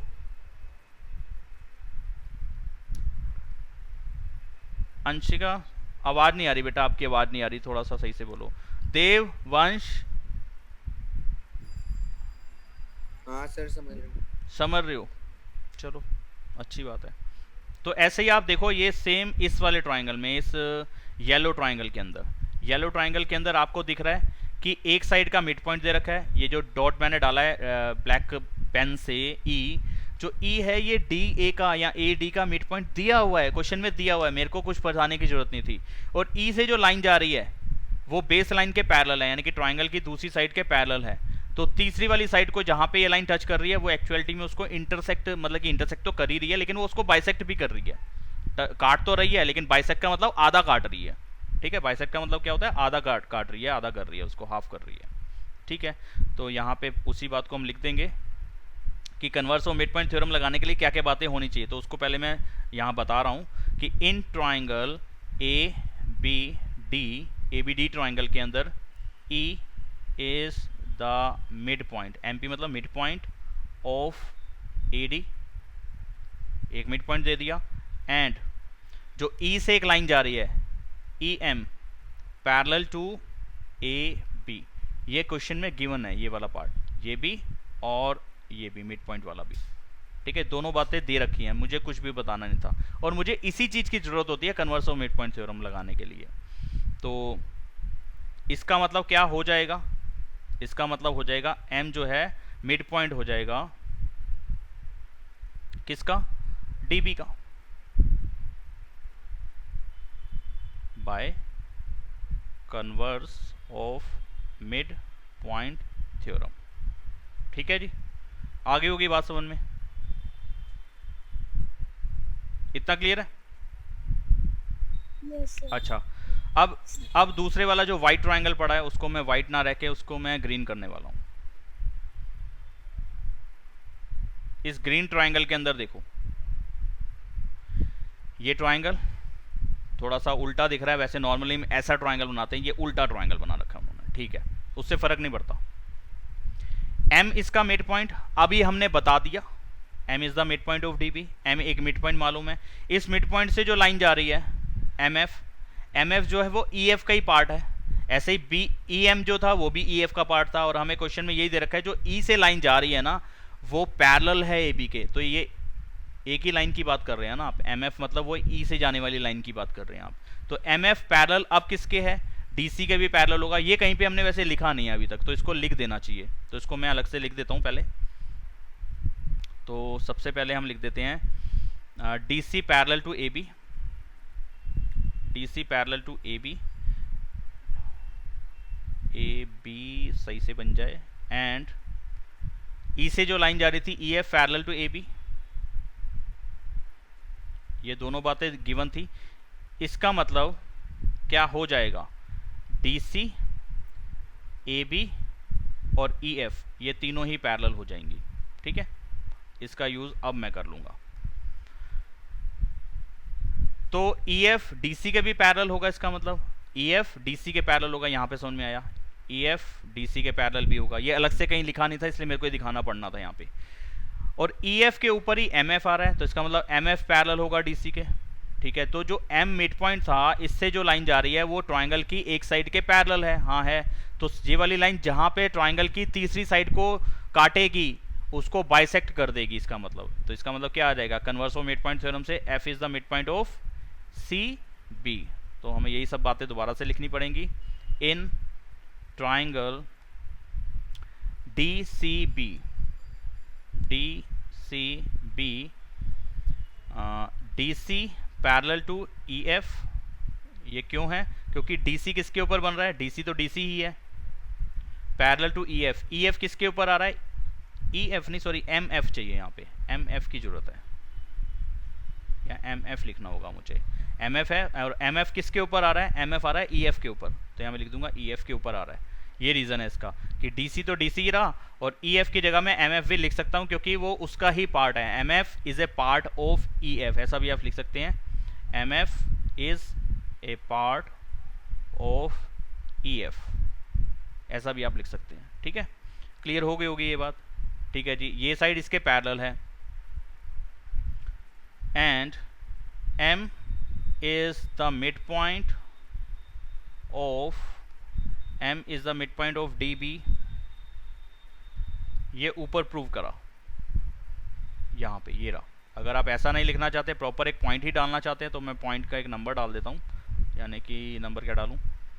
A: अंशिका आवाज नहीं आ रही बेटा, आपकी आवाज नहीं आ रही, थोड़ा सा सही से बोलो। देव, वंश,
B: हाँ सर
A: समझ रहे हो? चलो अच्छी बात है। तो ऐसे ही आप देखो, ये सेम इस वाले ट्राइंगल में, इस येलो ट्राइंगल के अंदर आपको दिख रहा है कि एक साइड का मिड पॉइंट दे रखा है। ये जो डॉट मैंने डाला है ब्लैक पेन से, ई जो ई है ये डी ए का या ए डी का मिड पॉइंट दिया हुआ है, क्वेश्चन में दिया हुआ है, मेरे को कुछ बताने की जरूरत नहीं थी। और ई से जो लाइन जा रही है वो बेस लाइन के पैरेलल है, यानी कि ट्राइंगल की दूसरी साइड के पैरेलल है। तो तीसरी वाली साइड को जहां पे ये लाइन टच कर रही है वो एक्चुअलिटी में उसको इंटरसेक्ट, मतलब कि इंटरसेक्ट तो कर ही रही है लेकिन वो उसको बाइसेक्ट भी कर रही है, काट तो रही है लेकिन बाइसेक्ट का मतलब आधा काट रही है। ठीक है, बाइसेक्ट का मतलब क्या होता है, आधा काट रही है, आधा कर रही है, उसको हाफ कर रही है। ठीक है, तो यहाँ पे उसी बात को हम लिख देंगे कि converse of midpoint theorem लगाने के लिए क्या क्या बातें होनी चाहिए। तो उसको पहले मैं यहाँ बता रहा हूँ कि in triangle A B D triangle के अंदर E is the mid point, M P मतलब mid point of A D, एक मिड पॉइंट दे दिया। एंड जो ई से एक लाइन जा रही है E M parallel to A B, ये क्वेश्चन में गिवन है, ये वाला पार्ट, ये भी और ये भी मिड पॉइंट वाला भी। ठीक है, दोनों बातें दे रखी हैं, मुझे कुछ भी बताना नहीं था और मुझे इसी चीज़ की ज़रूरत होती है converse of midpoint theorem लगाने के लिए। तो इसका मतलब क्या हो जाएगा, इसका मतलब हो जाएगा m जो है मिड पॉइंट हो जाएगा किसका, db का, by converse of midpoint theorem. ठीक है जी, आगे होगी बात समझ में, इतना क्लियर है?
C: Yes sir.
A: अच्छा, अब दूसरे वाला जो व्हाइट ट्रायंगल पड़ा है उसको मैं व्हाइट ना रह के उसको मैं ग्रीन करने वाला हूं। इस ग्रीन ट्रायंगल के अंदर देखो, ये ट्रायंगल थोड़ा सा उल्टा दिख रहा है, वैसे नॉर्मली हम ऐसा ट्रायंगल बनाते हैं, ये उल्टा ट्रायंगल बना रखा है उन्होंने। ठीक है, उससे फर्क नहीं पड़ता। m इसका मिड पॉइंट अभी हमने बता दिया, m is the mid point of db, m एक मिड पॉइंट मालूम है। इस मिड पॉइंट से जो लाइन जा रही है mf जो है वो ef का ही पार्ट है, ऐसे ही em जो था वो भी ef का पार्ट था। और हमें क्वेश्चन में यही दे रखा है जो e से लाइन जा रही है ना वो पैरेलल है ab के, तो ये एक ही लाइन की बात कर रहे हैं ना आप, mf मतलब वो e से जाने वाली लाइन की बात कर रहे हैं आप। तो mf पैरेलल अब किसके है, DC के भी पैरेलल होगा। ये कहीं पे हमने वैसे लिखा नहीं है अभी तक, तो इसको लिख देना चाहिए, तो इसको मैं अलग से लिख देता हूँ पहले। तो सबसे पहले हम लिख देते हैं DC parallel to AB, DC parallel to AB, AB सही से बन जाए, एंड E से जो लाइन जा रही थी EF पैरेलल टू AB, ये दोनों बातें गिवन थी। इसका मतलब क्या हो जाएगा, DC, AB और EF ये तीनों ही पैरेलल हो जाएंगी, ठीक है। इसका यूज अब मैं कर लूंगा। तो EF DC के भी पैरेलल होगा, इसका मतलब EF DC के पैरेलल होगा, यहां पे समझ में आया। EF DC के पैरेलल भी होगा, ये अलग से कहीं लिखा नहीं था इसलिए मेरे को ये दिखाना पड़ना था यहाँ पे। और EF के ऊपर ही MF आ रहा है, तो इसका मतलब MF पैरेलल होगा DC के, ठीक है। तो जो M मिड पॉइंट था, इससे जो लाइन जा रही है वो ट्रायंगल की एक साइड के पैरेलल है, हाँ है। तो ये वाली लाइन जहाँ पे ट्रायंगल की तीसरी साइड को काटेगी उसको बाइसेक्ट कर देगी, इसका मतलब। तो इसका मतलब क्या आ जाएगा, converse of midpoint theorem से F is the mid point of CB। तो हमें यही सब बातें दोबारा से लिखनी पड़ेंगी। In triangle DCB, DC parallel to EF, ये क्यों है, क्योंकि DC किसके ऊपर बन रहा है, DC तो DC ही है। पैरेलल टू EF, EF किसके ऊपर आ रहा है, EF नहीं सॉरी MF चाहिए, यहाँ पे MF की जरूरत है, या MF लिखना होगा मुझे। MF है, और MF किसके ऊपर आ रहा है, MF आ रहा है EF के ऊपर, तो यहाँ मैं लिख दूंगा EF के ऊपर आ रहा है। ये रीज़न है इसका कि DC तो DC ही रहा, और EF की जगह मैं MF भी लिख सकता हूँ क्योंकि वो उसका ही पार्ट है। MF is a part of EF, ऐसा भी आप लिख सकते हैं, MF is a part of EF, ऐसा भी आप लिख सकते हैं, ठीक है। क्लियर हो गई होगी ये बात, ठीक है जी। ये साइड इसके पैरेलल है, and M is the mid point of M is the mid point of DB। ये ऊपर प्रूव करा यहाँ पे, ये रहा। अगर आप ऐसा नहीं लिखना चाहते, प्रॉपर एक पॉइंट ही डालना चाहते हैं, तो मैं पॉइंट का एक नंबर डाल देता हूँ, यानी कि नंबर क्या डालूँ,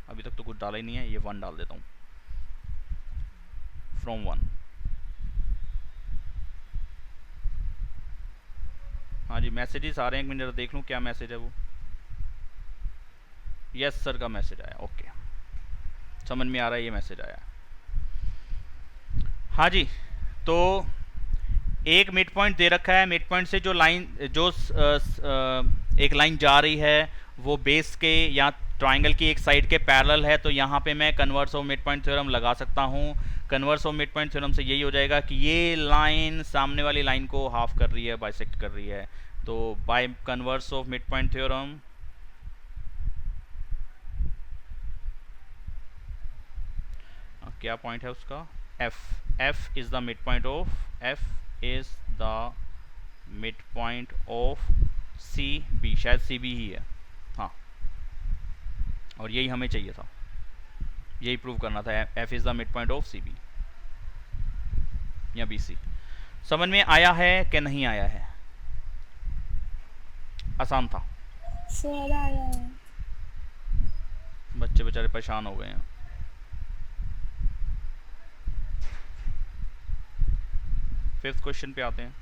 A: अभी तक तो कुछ डाला ही नहीं है, ये 1 डाल देता हूँ, फ्रॉम 1। हाँ जी, मैसेजेस आ रहे हैं, एक मिनट देख लूँ क्या मैसेज है वो। यस सर का मैसेज आया, ओके, समझ में आ रहा है, ये मैसेज आया। हाँ जी, तो एक मिड पॉइंट दे रखा है, मिड पॉइंट से जो लाइन एक लाइन जा रही है वो बेस के या ट्रायंगल की एक साइड के पैरेलल है, तो यहाँ पे मैं converse of midpoint theorem लगा सकता हूँ। Converse of midpoint theorem से यही हो जाएगा कि ये लाइन सामने वाली लाइन को हाफ कर रही है, बाइसेक्ट कर रही है। तो by converse of midpoint theorem क्या पॉइंट है उसका, F is the mid point of, F is the mid point of CB, शायद CB ही है, हाँ, और यही हमें चाहिए था, यही प्रूव करना था, F is the mid point of CB या BC। समझ में आया है कि नहीं आया है, आसान था।
C: सर आया है।
A: बच्चे बेचारे परेशान हो गए हैं। फिफ्थ क्वेश्चन पे आते हैं।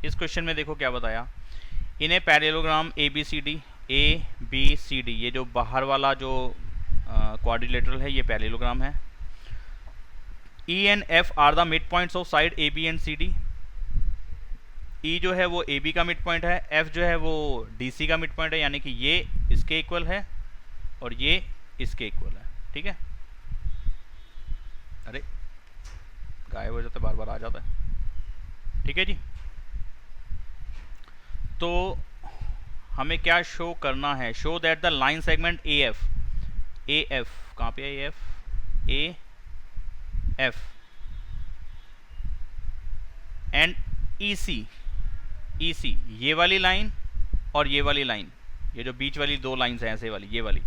A: इस क्वेश्चन में देखो क्या बताया, इन्हें पैरेललोग्राम ABCD, ये जो बाहर वाला जो क्वाड्रिलेटरल है ये पैरेललोग्राम है। E and F are the mid points of side AB and CD। E जो है वो AB का मिड पॉइंट है, F जो है वो DC का मिड पॉइंट है, यानी कि ये इसके इक्वल है और ये इसके इक्वल है, ठीक है। अरे गायब हो जाता है, बार बार आ जाता है, ठीक है जी। तो हमें क्या शो करना है, show that the line segment AF कहाँ पे है, AF एंड EC, ये वाली लाइन और ये वाली लाइन, ये जो बीच वाली दो लाइंस हैं ऐसे वाली, ये वाली,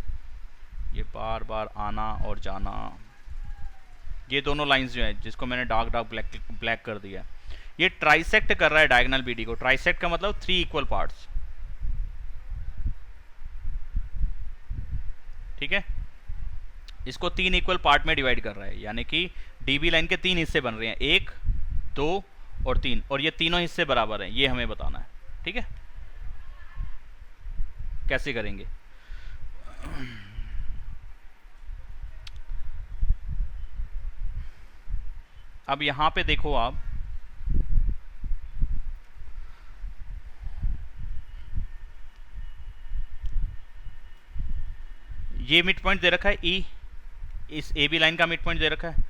A: ये बार बार आना और जाना, ये दोनों लाइंस जो हैं जिसको मैंने डार्क डार्क ब्लैक कर दिया, ये ट्राइसेक्ट कर रहा है डायगोनल बीडी को। ट्राइसेक्ट का मतलब 3 इक्वल पार्ट्स, ठीक है। इसको 3 इक्वल पार्ट में डिवाइड कर रहा है, यानी कि डीबी लाइन के 3 हिस्से बन रहे हैं, 1 2 और 3, और ये तीनों हिस्से बराबर हैं, ये हमें बताना है, ठीक है। कैसे करेंगे? अब यहां पे देखो आप, ये मिड पॉइंट दे रखा है ई, इस ए बी लाइन का मिड पॉइंट दे रखा है।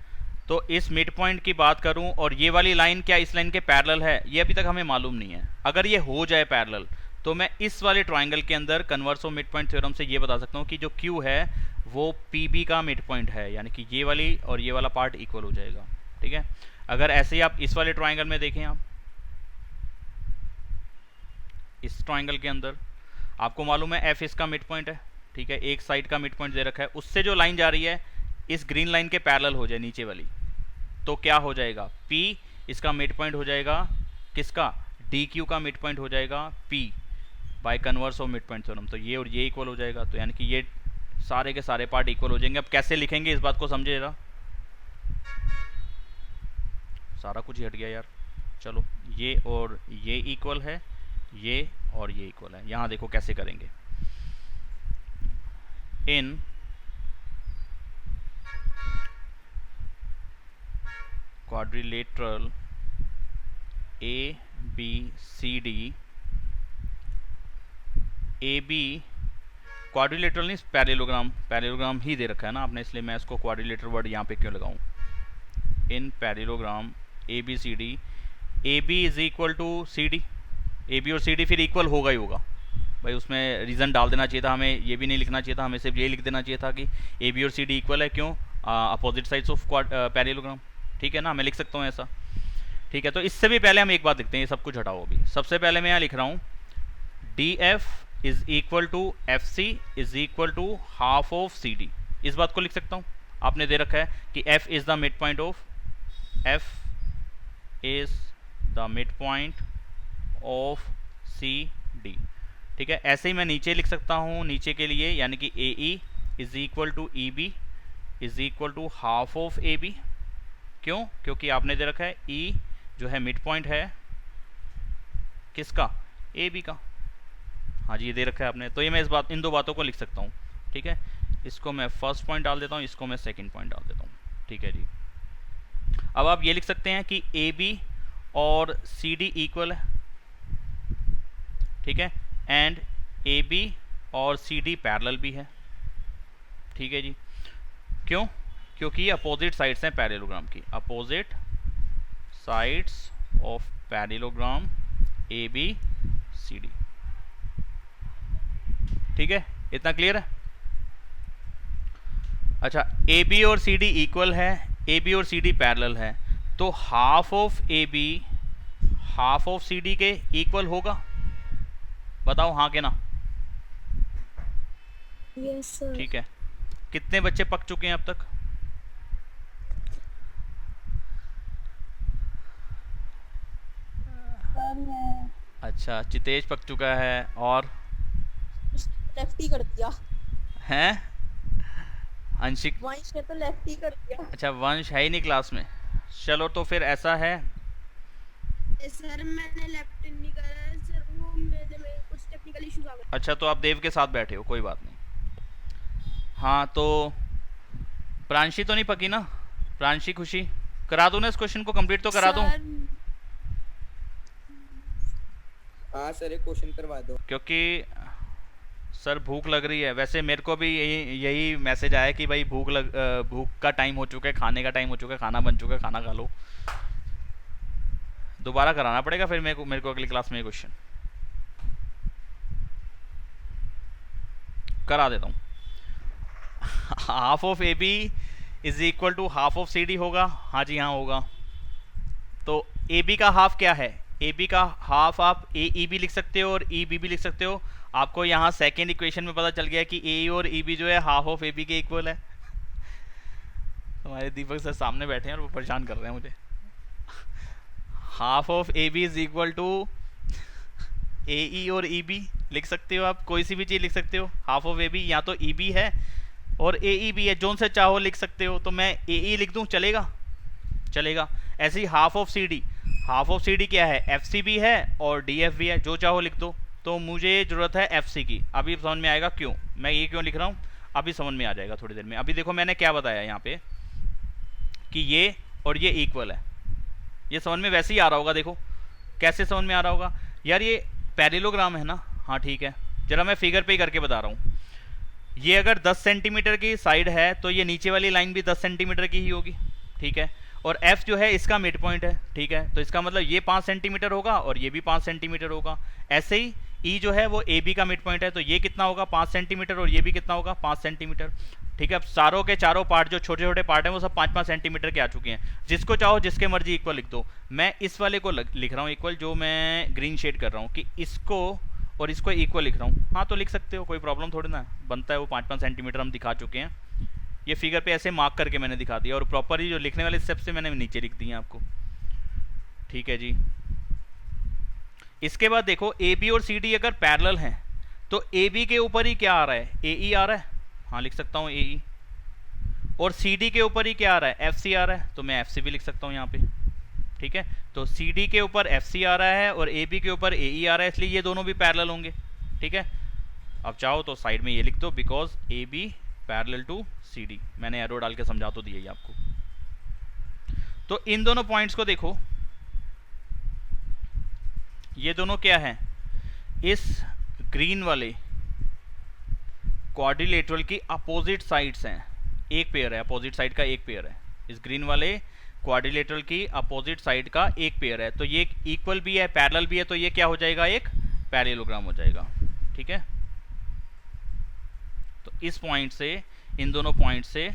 A: तो इस मिड पॉइंट की बात करूं और ये वाली लाइन क्या इस लाइन के पैरेलल है, ये अभी तक हमें मालूम नहीं है। अगर ये हो जाए पैरेलल तो मैं इस वाले ट्रायंगल के अंदर converse of midpoint theorem से ये बता सकता हूं कि जो क्यू है वो पी बी का मिड पॉइंट है, यानी कि ये वाली और ये वाला पार्ट इक्वल हो जाएगा, ठीक है। अगर ऐसे ही आप इस वाले ट्रायंगल में देखें, आप इस ट्रायंगल के अंदर आपको मालूम है एफ इसका मिड पॉइंट है, ठीक है। एक साइड का मिड पॉइंट दे रखा है, उससे जो लाइन जा रही है इस ग्रीन लाइन के पैरेलल हो जाए नीचे वाली, तो क्या हो जाएगा, P इसका मिड पॉइंट हो जाएगा, किसका, DQ का मिड पॉइंट हो जाएगा P by converse of midpoint theorem. तो ये और ये इक्वल हो जाएगा, तो यानी कि ये सारे के सारे पार्ट इक्वल हो जाएंगे। अब कैसे लिखेंगे इस बात को समझे जरा, सारा कुछ ही हट गया यार। चलो, ये और ये इक्वल है, ये और ये इक्वल है। यहां देखो कैसे करेंगे। इन quadrilateral ABCD, AB क्वाड्रिलेटरल नहीं, पैरेललोग्राम, पैरेललोग्राम ही दे रखा है ना आपने, इसलिए मैं इसको क्वाड्रिलेटर वर्ड यहाँ पे क्यों लगाऊं। In parallelogram ABCD, AB is equal to CD, AB और CD फिर इक्वल होगा ही होगा भाई, उसमें रीज़न डाल देना चाहिए था हमें, ये भी नहीं लिखना चाहिए था हमें, सिर्फ ये लिख देना चाहिए था कि AB और CD इक्वल है। क्यों? अपोजिट साइड्स ऑफ पैरेललोग्राम, ठीक है ना, मैं लिख सकता हूँ ऐसा, ठीक है। तो इससे भी पहले हम एक बात लिखते हैं, ये सब कुछ हटाओ अभी। सबसे पहले मैं यहाँ लिख रहा हूँ DF is equal to FC is equal to half of CD। इस बात को लिख सकता हूँ, आपने दे रखा है कि F is the mid point of, F is the mid point of CD, ठीक है। ऐसे ही मैं नीचे लिख सकता हूँ, नीचे के लिए, यानी कि AE is equal to EB is equal to half of AB। क्यों? क्योंकि आपने दे रखा है E जो है मिड पॉइंट है किसका, AB का। हाँ जी, ये दे रखा है आपने, तो ये मैं इन दो बातों को लिख सकता हूँ, ठीक है। इसको मैं फर्स्ट पॉइंट डाल देता हूँ, इसको मैं सेकंड पॉइंट डाल देता हूँ, ठीक है जी। अब आप ये लिख सकते हैं कि AB और CD इक्वल है, ठीक है, एंड AB और CD पैरेलल भी है, ठीक है जी। क्यों? क्योंकि ये अपोजिट साइड्स हैं पैरेललोग्राम की, opposite sides of parallelogram ABCD, ठीक है। इतना क्लियर है? अच्छा, AB और CD इक्वल है, AB और CD पैरेलल है, तो half of AB half of CD के इक्वल होगा, बताओ हाँ के ना?
C: Yes sir.
A: ठीक है। कितने बच्चे पक चुके हैं अब तक? अच्छा, चितेश पक चुका है, और
D: लेफ्ट ही कर दिया
A: हैं अंशिक,
D: वंश ने तो लेफ्ट ही कर दिया।
A: अच्छा वंश है ही नहीं क्लास में। चलो तो फिर ऐसा है,
D: सर मैंने लेफ्ट नहीं करा सर, वो मेरे में कुछ टेक्निकल इश्यूज आ गए।
A: अच्छा तो आप देव के साथ बैठे हो, कोई बात नहीं। हाँ तो प्रांशी तो नहीं पकी ना? प्रांशी खुशी करा दूं ना इस क्वेश्चन को कंप्लीट, तो करा दूं?
B: हाँ सर, एक क्वेश्चन करवा दो।
A: क्योंकि सर भूख लग रही है। वैसे मेरे को भी यही मैसेज आया कि भाई भूख का टाइम हो चुका है, खाने का टाइम हो चुका है, खाना बन चुका है, खाना खा लो। दोबारा कराना पड़ेगा फिर मेरे को अगली क्लास में क्वेश्चन करा देता हूँ। Half of AB is equal to half of CD होगा? हाँ जी हाँ होगा। तो AB का हाफ क्या है? AB का हाफ आप AE भी लिख सकते हो और EB भी लिख सकते हो। आपको यहाँ सेकेंड इक्वेशन में पता चल गया कि ए और ई बी जो है हाफ ऑफ ए बी के इक्वल है। हमारे दीपक सर सामने बैठे हैं और वो परेशान कर रहे हैं मुझे। Half of A B is equal to A E और ई बी लिख सकते हो आप, कोई सी भी चीज़ लिख सकते हो। हाफ ऑफ ए बी या तो ई बी है और ए ई बी है, जोन से चाहो लिख सकते हो। तो मैं ए ई लिख दूँ, चलेगा? चलेगा। ऐसे ही half of C D, half of C D क्या है? एफ सी भी है और डी एफ भी है, जो चाहो लिख दो। तो मुझे ज़रूरत है एफ सी की। अभी समझ में आएगा क्यों मैं ये क्यों लिख रहा हूँ, अभी समझ में आ जाएगा थोड़ी देर में। अभी देखो मैंने क्या बताया यहाँ पे कि ये और ये इक्वल है। ये समझ में वैसे ही आ रहा होगा। देखो कैसे समझ में आ रहा होगा यार, ये पैरेललोग्राम है ना। हाँ ठीक है, जरा मैं फिगर पे ही करके बता रहा हूँ। ये अगर 10 सेंटीमीटर की साइड है तो ये नीचे वाली लाइन भी 10 सेंटीमीटर की ही होगी, ठीक है। और F जो है इसका मिड पॉइंट है, ठीक है। तो इसका मतलब ये 5 सेंटीमीटर होगा और ये भी 5 सेंटीमीटर होगा। ऐसे ही E जो है वो AB का मिड पॉइंट है, तो ये कितना होगा? 5 सेंटीमीटर, और ये भी कितना होगा? 5 सेंटीमीटर, ठीक है। अब सारों के चारों पार्ट जो छोटे छोटे पार्ट हैं वो सब 5-5 सेंटीमीटर के आ चुके हैं। जिसको चाहो जिसके मर्जी इक्वल लिख दो। मैं इस वाले को लिख रहा हूँ इक्वल, जो मैं ग्रीन शेड कर रहा हूँ, कि इसको और इसको इक्वल लिख रहा हूँ। हाँ तो लिख सकते हो, कोई प्रॉब्लम थोड़ी ना बनता है। वो 5-5 सेंटीमीटर हम दिखा चुके हैं। ये फिगर पे ऐसे मार्क करके मैंने दिखा दिया, और प्रॉपर ही जो लिखने वाले स्टेप से मैंने नीचे लिख दिए आपको, ठीक है जी। इसके बाद देखो ए बी और सी डी अगर पैरेलल हैं तो ए बी के ऊपर ही क्या आ रहा है? ए ई आ रहा है। हाँ लिख सकता हूँ ए ई। और सी डी के ऊपर ही क्या आ रहा है? एफ सी आ रहा है। तो मैं एफ सी भी लिख सकता हूँ यहाँ पे, ठीक है। तो सी डी के ऊपर एफ सी आ रहा है और ए बी के ऊपर ए ई आ रहा है, इसलिए ये दोनों भी पैरेलल होंगे, ठीक है। अब चाहो तो साइड में ये लिख दो, because A B parallel to C D. मैंने एरो डाल के समझा तो दिया ही आपको। तो इन दोनों पॉइंट्स को देखो, ये दोनों क्या है? इस ग्रीन वाले क्वाड्रिलेटरल की अपोजिट साइड्स हैं। एक पेयर है, अपोजिट साइड का एक पेयर है। इस ग्रीन वाले क्वाड्रिलेटरल की अपोजिट साइड का एक पेयर है। तो ये इक्वल भी है, पैरेलल भी है, तो ये क्या हो जाएगा? एक पैरेललोग्राम हो जाएगा, ठीक है। तो इस पॉइंट से, इन दोनों पॉइंट से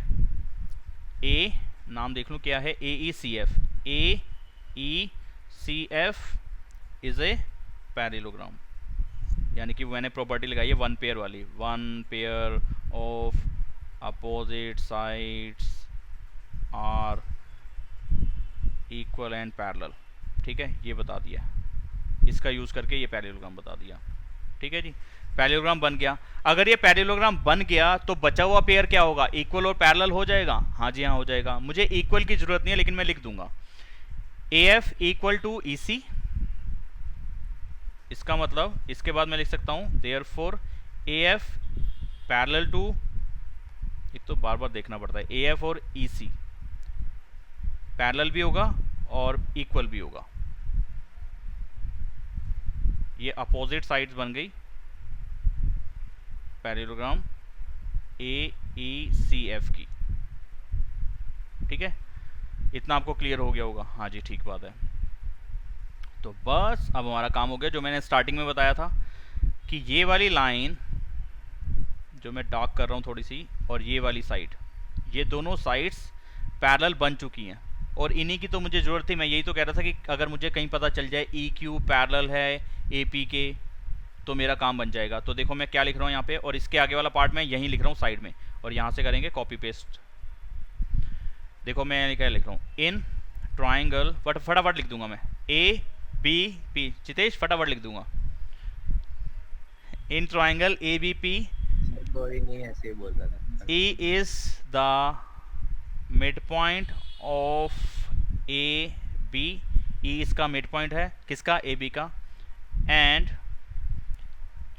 A: ए, नाम देख लूं क्या है? A E C F. A E C F is a parallelogram, यानी कि मैंने प्रॉपर्टी लगाई है वन पेयर वाली, one pair of opposite sides are equal and parallel, ठीक है। ये बता दिया, इसका यूज करके ये पैरेललोग्राम बता दिया, ठीक है जी। पैरेललोग्राम बन गया। अगर ये पैरेललोग्राम बन गया तो बचा हुआ पेयर क्या होगा? इक्वल और पैरेलल हो जाएगा। हाँ जी हाँ हो जाएगा। मुझे इक्वल की जरूरत नहीं है, लेकिन मैं लिख दूंगा A F equal to E C. इसका मतलब इसके बाद मैं लिख सकता हूं therefore A F parallel to, एक तो बार बार देखना पड़ता है, ए एफ और ई सी पैरेलल भी होगा और इक्वल भी होगा। ये अपोजिट साइड्स बन गई पैरेललोग्राम ए ई सी एफ की, ठीक है। इतना आपको क्लियर हो गया होगा? हाँ जी ठीक बात है। तो बस अब हमारा काम हो गया, जो मैंने स्टार्टिंग में बताया था कि ये वाली लाइन जो मैं डार्क कर रहा हूँ थोड़ी सी, और ये वाली साइड, ये दोनों साइड्स पैरेलल बन चुकी हैं, और इन्हीं की तो मुझे ज़रूरत थी। मैं यही तो कह रहा था कि अगर मुझे कहीं पता चल जाए ई क्यू पैरेलल है ए पी के, तो मेरा काम बन जाएगा। तो देखो मैं क्या लिख रहा हूँ यहाँ पे, और इसके आगे वाला पार्ट मैं यहीं लिख रहा हूँ साइड में, और यहाँ से करेंगे कॉपी पेस्ट। देखो मैं क्या लिख रहा हूँ, इन ट्राइंगल, बट फटाफट लिख दूंगा मैं, ए बी पी। चितेश फटाफट लिख दूंगा, in triangle A B P,
B: कोई नहीं ऐसे ही बोल रहा था।
A: E is the mid point of A B. E इसका मिड पॉइंट है, किसका? ए बी का। And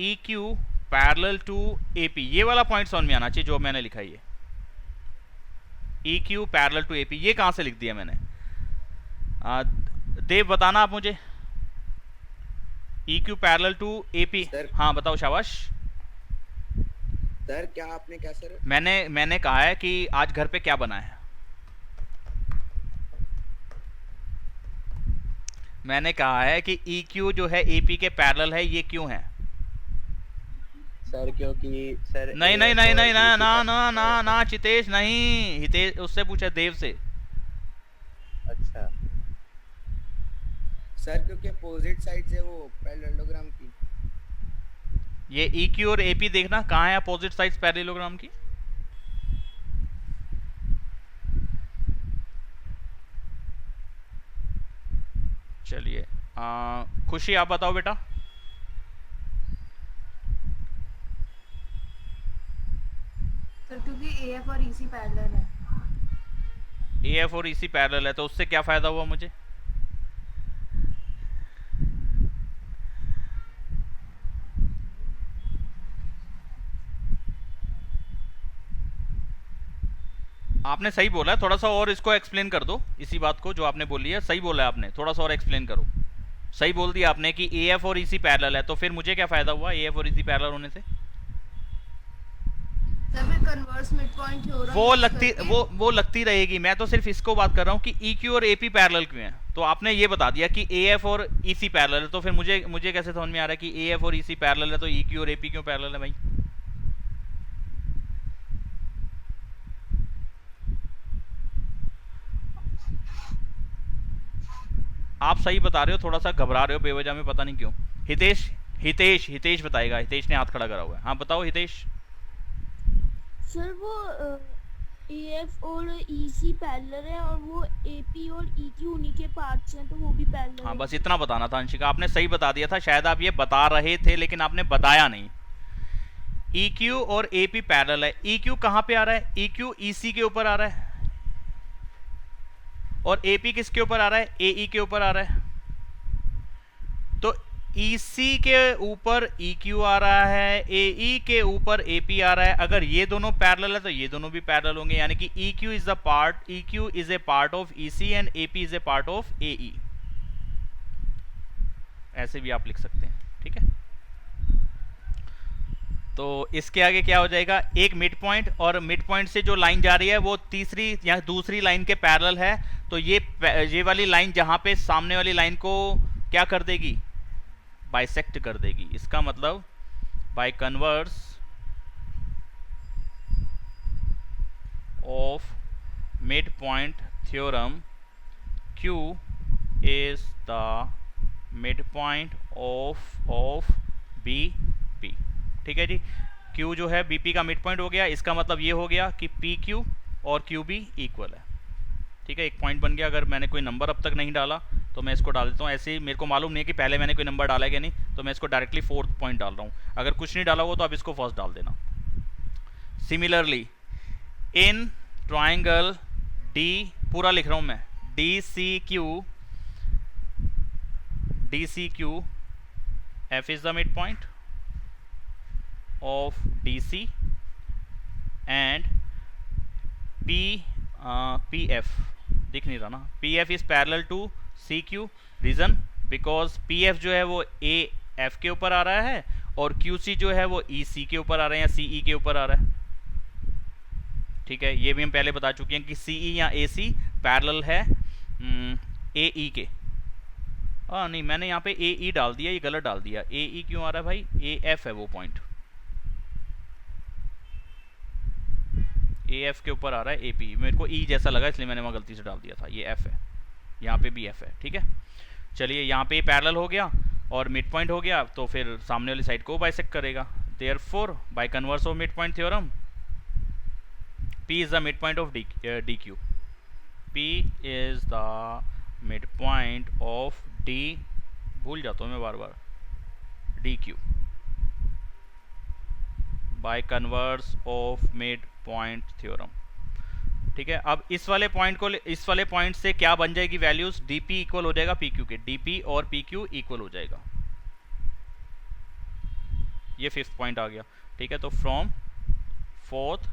A: E Q parallel to A P. ये वाला पॉइंट समझ में आना चाहिए जो मैंने लिखा है, ये E Q parallel to A P. ये कहाँ से लिख दिया मैंने? देव बताना आप मुझे, E Q parallel to A P. हाँ बताओ, शाबाश
B: सर। क्या आपने क्या सर?
A: मैंने कहा है कि आज घर पे क्या बना है। मैंने कहा है कि ई क्यू जो है ए पी के पैरेलल है, ये क्यों है
B: सर? क्योंकि सर
A: नहीं नहीं नहीं नहीं ना ना ना ना ना चितेश नहीं, हितेश उससे पूछा, देव से।
B: अच्छा
E: सर क्योंकि अपोजिट साइड से वो पैरेललोग्राम की।
A: ये ई क्यू और एपी देखना कहाँ है अपोजिट साइड्स पैरेललोग्राम की। चलिए खुशी आप बताओ बेटा।
C: सर क्योंकि एएफ और ईसी पैरेलल है।
A: एएफ और ईसी पैरेलल है तो उससे क्या फायदा हुआ मुझे? आपने सही बोला है, थोड़ा सा और इसको एक्सप्लेन कर दो, इसी बात को जो आपने बोली है सही बोला है आपने, थोड़ा सा और एक्सप्लेन करो। सही बोल दिया आपने कि एएफ और ईसी पैरेलल है, तो फिर मुझे क्या फायदा हुआ एएफ और ईसी पैरेलल होने से?
C: सर फिर कन्वर्स मिड पॉइंट थ्योरम
A: वो लगती रहेगी। मैं तो सिर्फ इसको बात कर रहा हूँ कि ई क्यू और एपी पैरेलल क्यों है। तो आपने ये बता दिया कि एएफ और ईसी पैरेलल है, तो फिर मुझे कैसे समझ में आ रहा है कि एएफ और ईसी पैरेलल है तो ई क्यू और एपी क्यों पैरेलल है भाई? आप सही बता रहे हो, थोड़ा सा घबरा रहे हो बेवजह में, पता नहीं क्यों। हितेश बताएगा, हितेश ने हाथ खड़ा करा हुआ है। हाँ बताओ हितेश।
D: सर वो एएफ और ईसी पैरेलल है और वो एपी और ईक्यू उन्हीं के पार्ट्स हैं तो वो भी पैरेलल।
A: हाँ बस इतना बताना था अंशिका, आपने सही बता दिया था। शायद आप ये बता रहे थे लेकिन आपने बताया नहीं। EQ और AP पैरेलल है। EQ कहाँ पे आ रहा है? EQ EC के ऊपर आ रहा है और AP किसके ऊपर आ रहा है? AE के ऊपर आ रहा है। तो EC के ऊपर EQ आ रहा है, AE के ऊपर AP आ रहा है। अगर ये दोनों पैरेलल है तो ये दोनों भी पैरेलल होंगे, यानी कि EQ is a part of EC and AP is a part of AE। ऐसे भी आप लिख सकते हैं, ठीक है। तो इसके आगे क्या हो जाएगा? एक मिड पॉइंट, और मिड पॉइंट से जो लाइन जा रही है वो तीसरी या दूसरी लाइन के पैरेलल है। तो ये वाली लाइन जहां पे सामने वाली लाइन को क्या कर देगी? बाइसेक्ट कर देगी। इसका मतलब by converse of midpoint theorem Q is the mid point of BP। ठीक है जी, Q जो है BP का मिड पॉइंट हो गया। इसका मतलब ये हो गया कि PQ और QB इक्वल है। ठीक है, एक पॉइंट बन गया। अगर मैंने कोई नंबर अब तक नहीं डाला तो मैं इसको डाल देता हूँ। ऐसे ही मेरे को मालूम नहीं है कि पहले मैंने कोई नंबर डाला है कि नहीं, तो मैं इसको डायरेक्टली 4th पॉइंट डाल रहा हूँ। अगर कुछ नहीं डाला हो तो आप इसको फर्स्ट डाल देना। सिमिलरली इन ट्राइंगल D, पूरा लिख रहा हूँ मैं, DCQ F is the midpoint of DC and PF दिख नहीं रहा ना, PF is parallel to CQ। Reason because PF जो है वो AF के ऊपर आ रहा है और QC जो है वो EC के ऊपर आ रहा है या CE के ऊपर आ रहा है। ठीक है, ये भी हम पहले बता चुके हैं कि CE या AC पैरेलल है AE के। नहीं, मैंने यहाँ पे AE डाल दिया, ये गलत डाल दिया। AE क्यों आ रहा है भाई? AF है वो पॉइंट, AF के ऊपर आ रहा है AP। मेरे को E जैसा लगा इसलिए मैंने वहाँ गलती से डाल दिया था। ये F है, यहाँ पे भी F है। ठीक है, चलिए यहाँ पे पैरेलल हो गया और मिड पॉइंट हो गया, तो फिर सामने वाली साइड को बाइसेक्ट करेगा। Therefore by converse of midpoint theorem P is the midpoint of DQ। P is the midpoint of D, भूल जाता हूँ मैं बार बार, DQ by converse of midpoint theorem। ठीक है, अब इस वाले पॉइंट से क्या बन जाएगी वैल्यूज? DP इक्वल हो जाएगा PQ के, DP और PQ इक्वल हो जाएगा। ये 5th पॉइंट आ गया। ठीक है, तो from 4th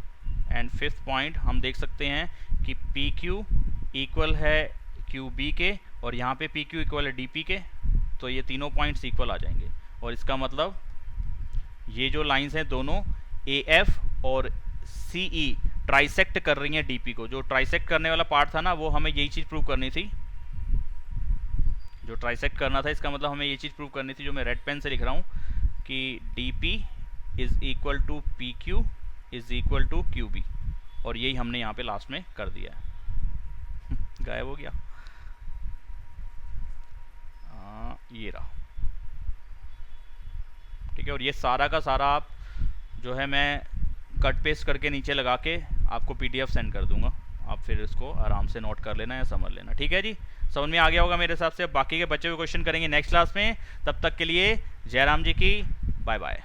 A: and 5th point हम देख सकते हैं कि PQ इक्वल है QB के और यहाँ पे PQ इक्वल है DP के, तो ये तीनों पॉइंट्स इक्वल आ जाएंगे। और इसका मतलब ये जो लाइंस हैं दोनों AF और CE ट्राइसेक्ट कर रही हैं DP को। जो ट्राइसेक्ट करने वाला पार्ट था ना, वो हमें यही चीज़ प्रूव करनी थी। जो ट्राइसेक्ट करना था, इसका मतलब हमें ये चीज़ प्रूव करनी थी जो मैं रेड पेन से लिख रहा हूँ कि DP is equal to PQ is equal to QB, और यही हमने यहाँ पे लास्ट में कर दिया है। गायब हो गया। ये रहा, ठीक है। और ये सारा का सारा आप जो है मैं कट पेस्ट करके नीचे लगा के आपको PDF सेंड कर दूंगा, आप फिर इसको आराम से नोट कर लेना या समझ लेना। ठीक है जी, समझ में आ गया होगा मेरे हिसाब से। बाकी के बच्चे भी क्वेश्चन करेंगे नेक्स्ट क्लास में। तब तक के लिए जयराम जी की बाय बाय।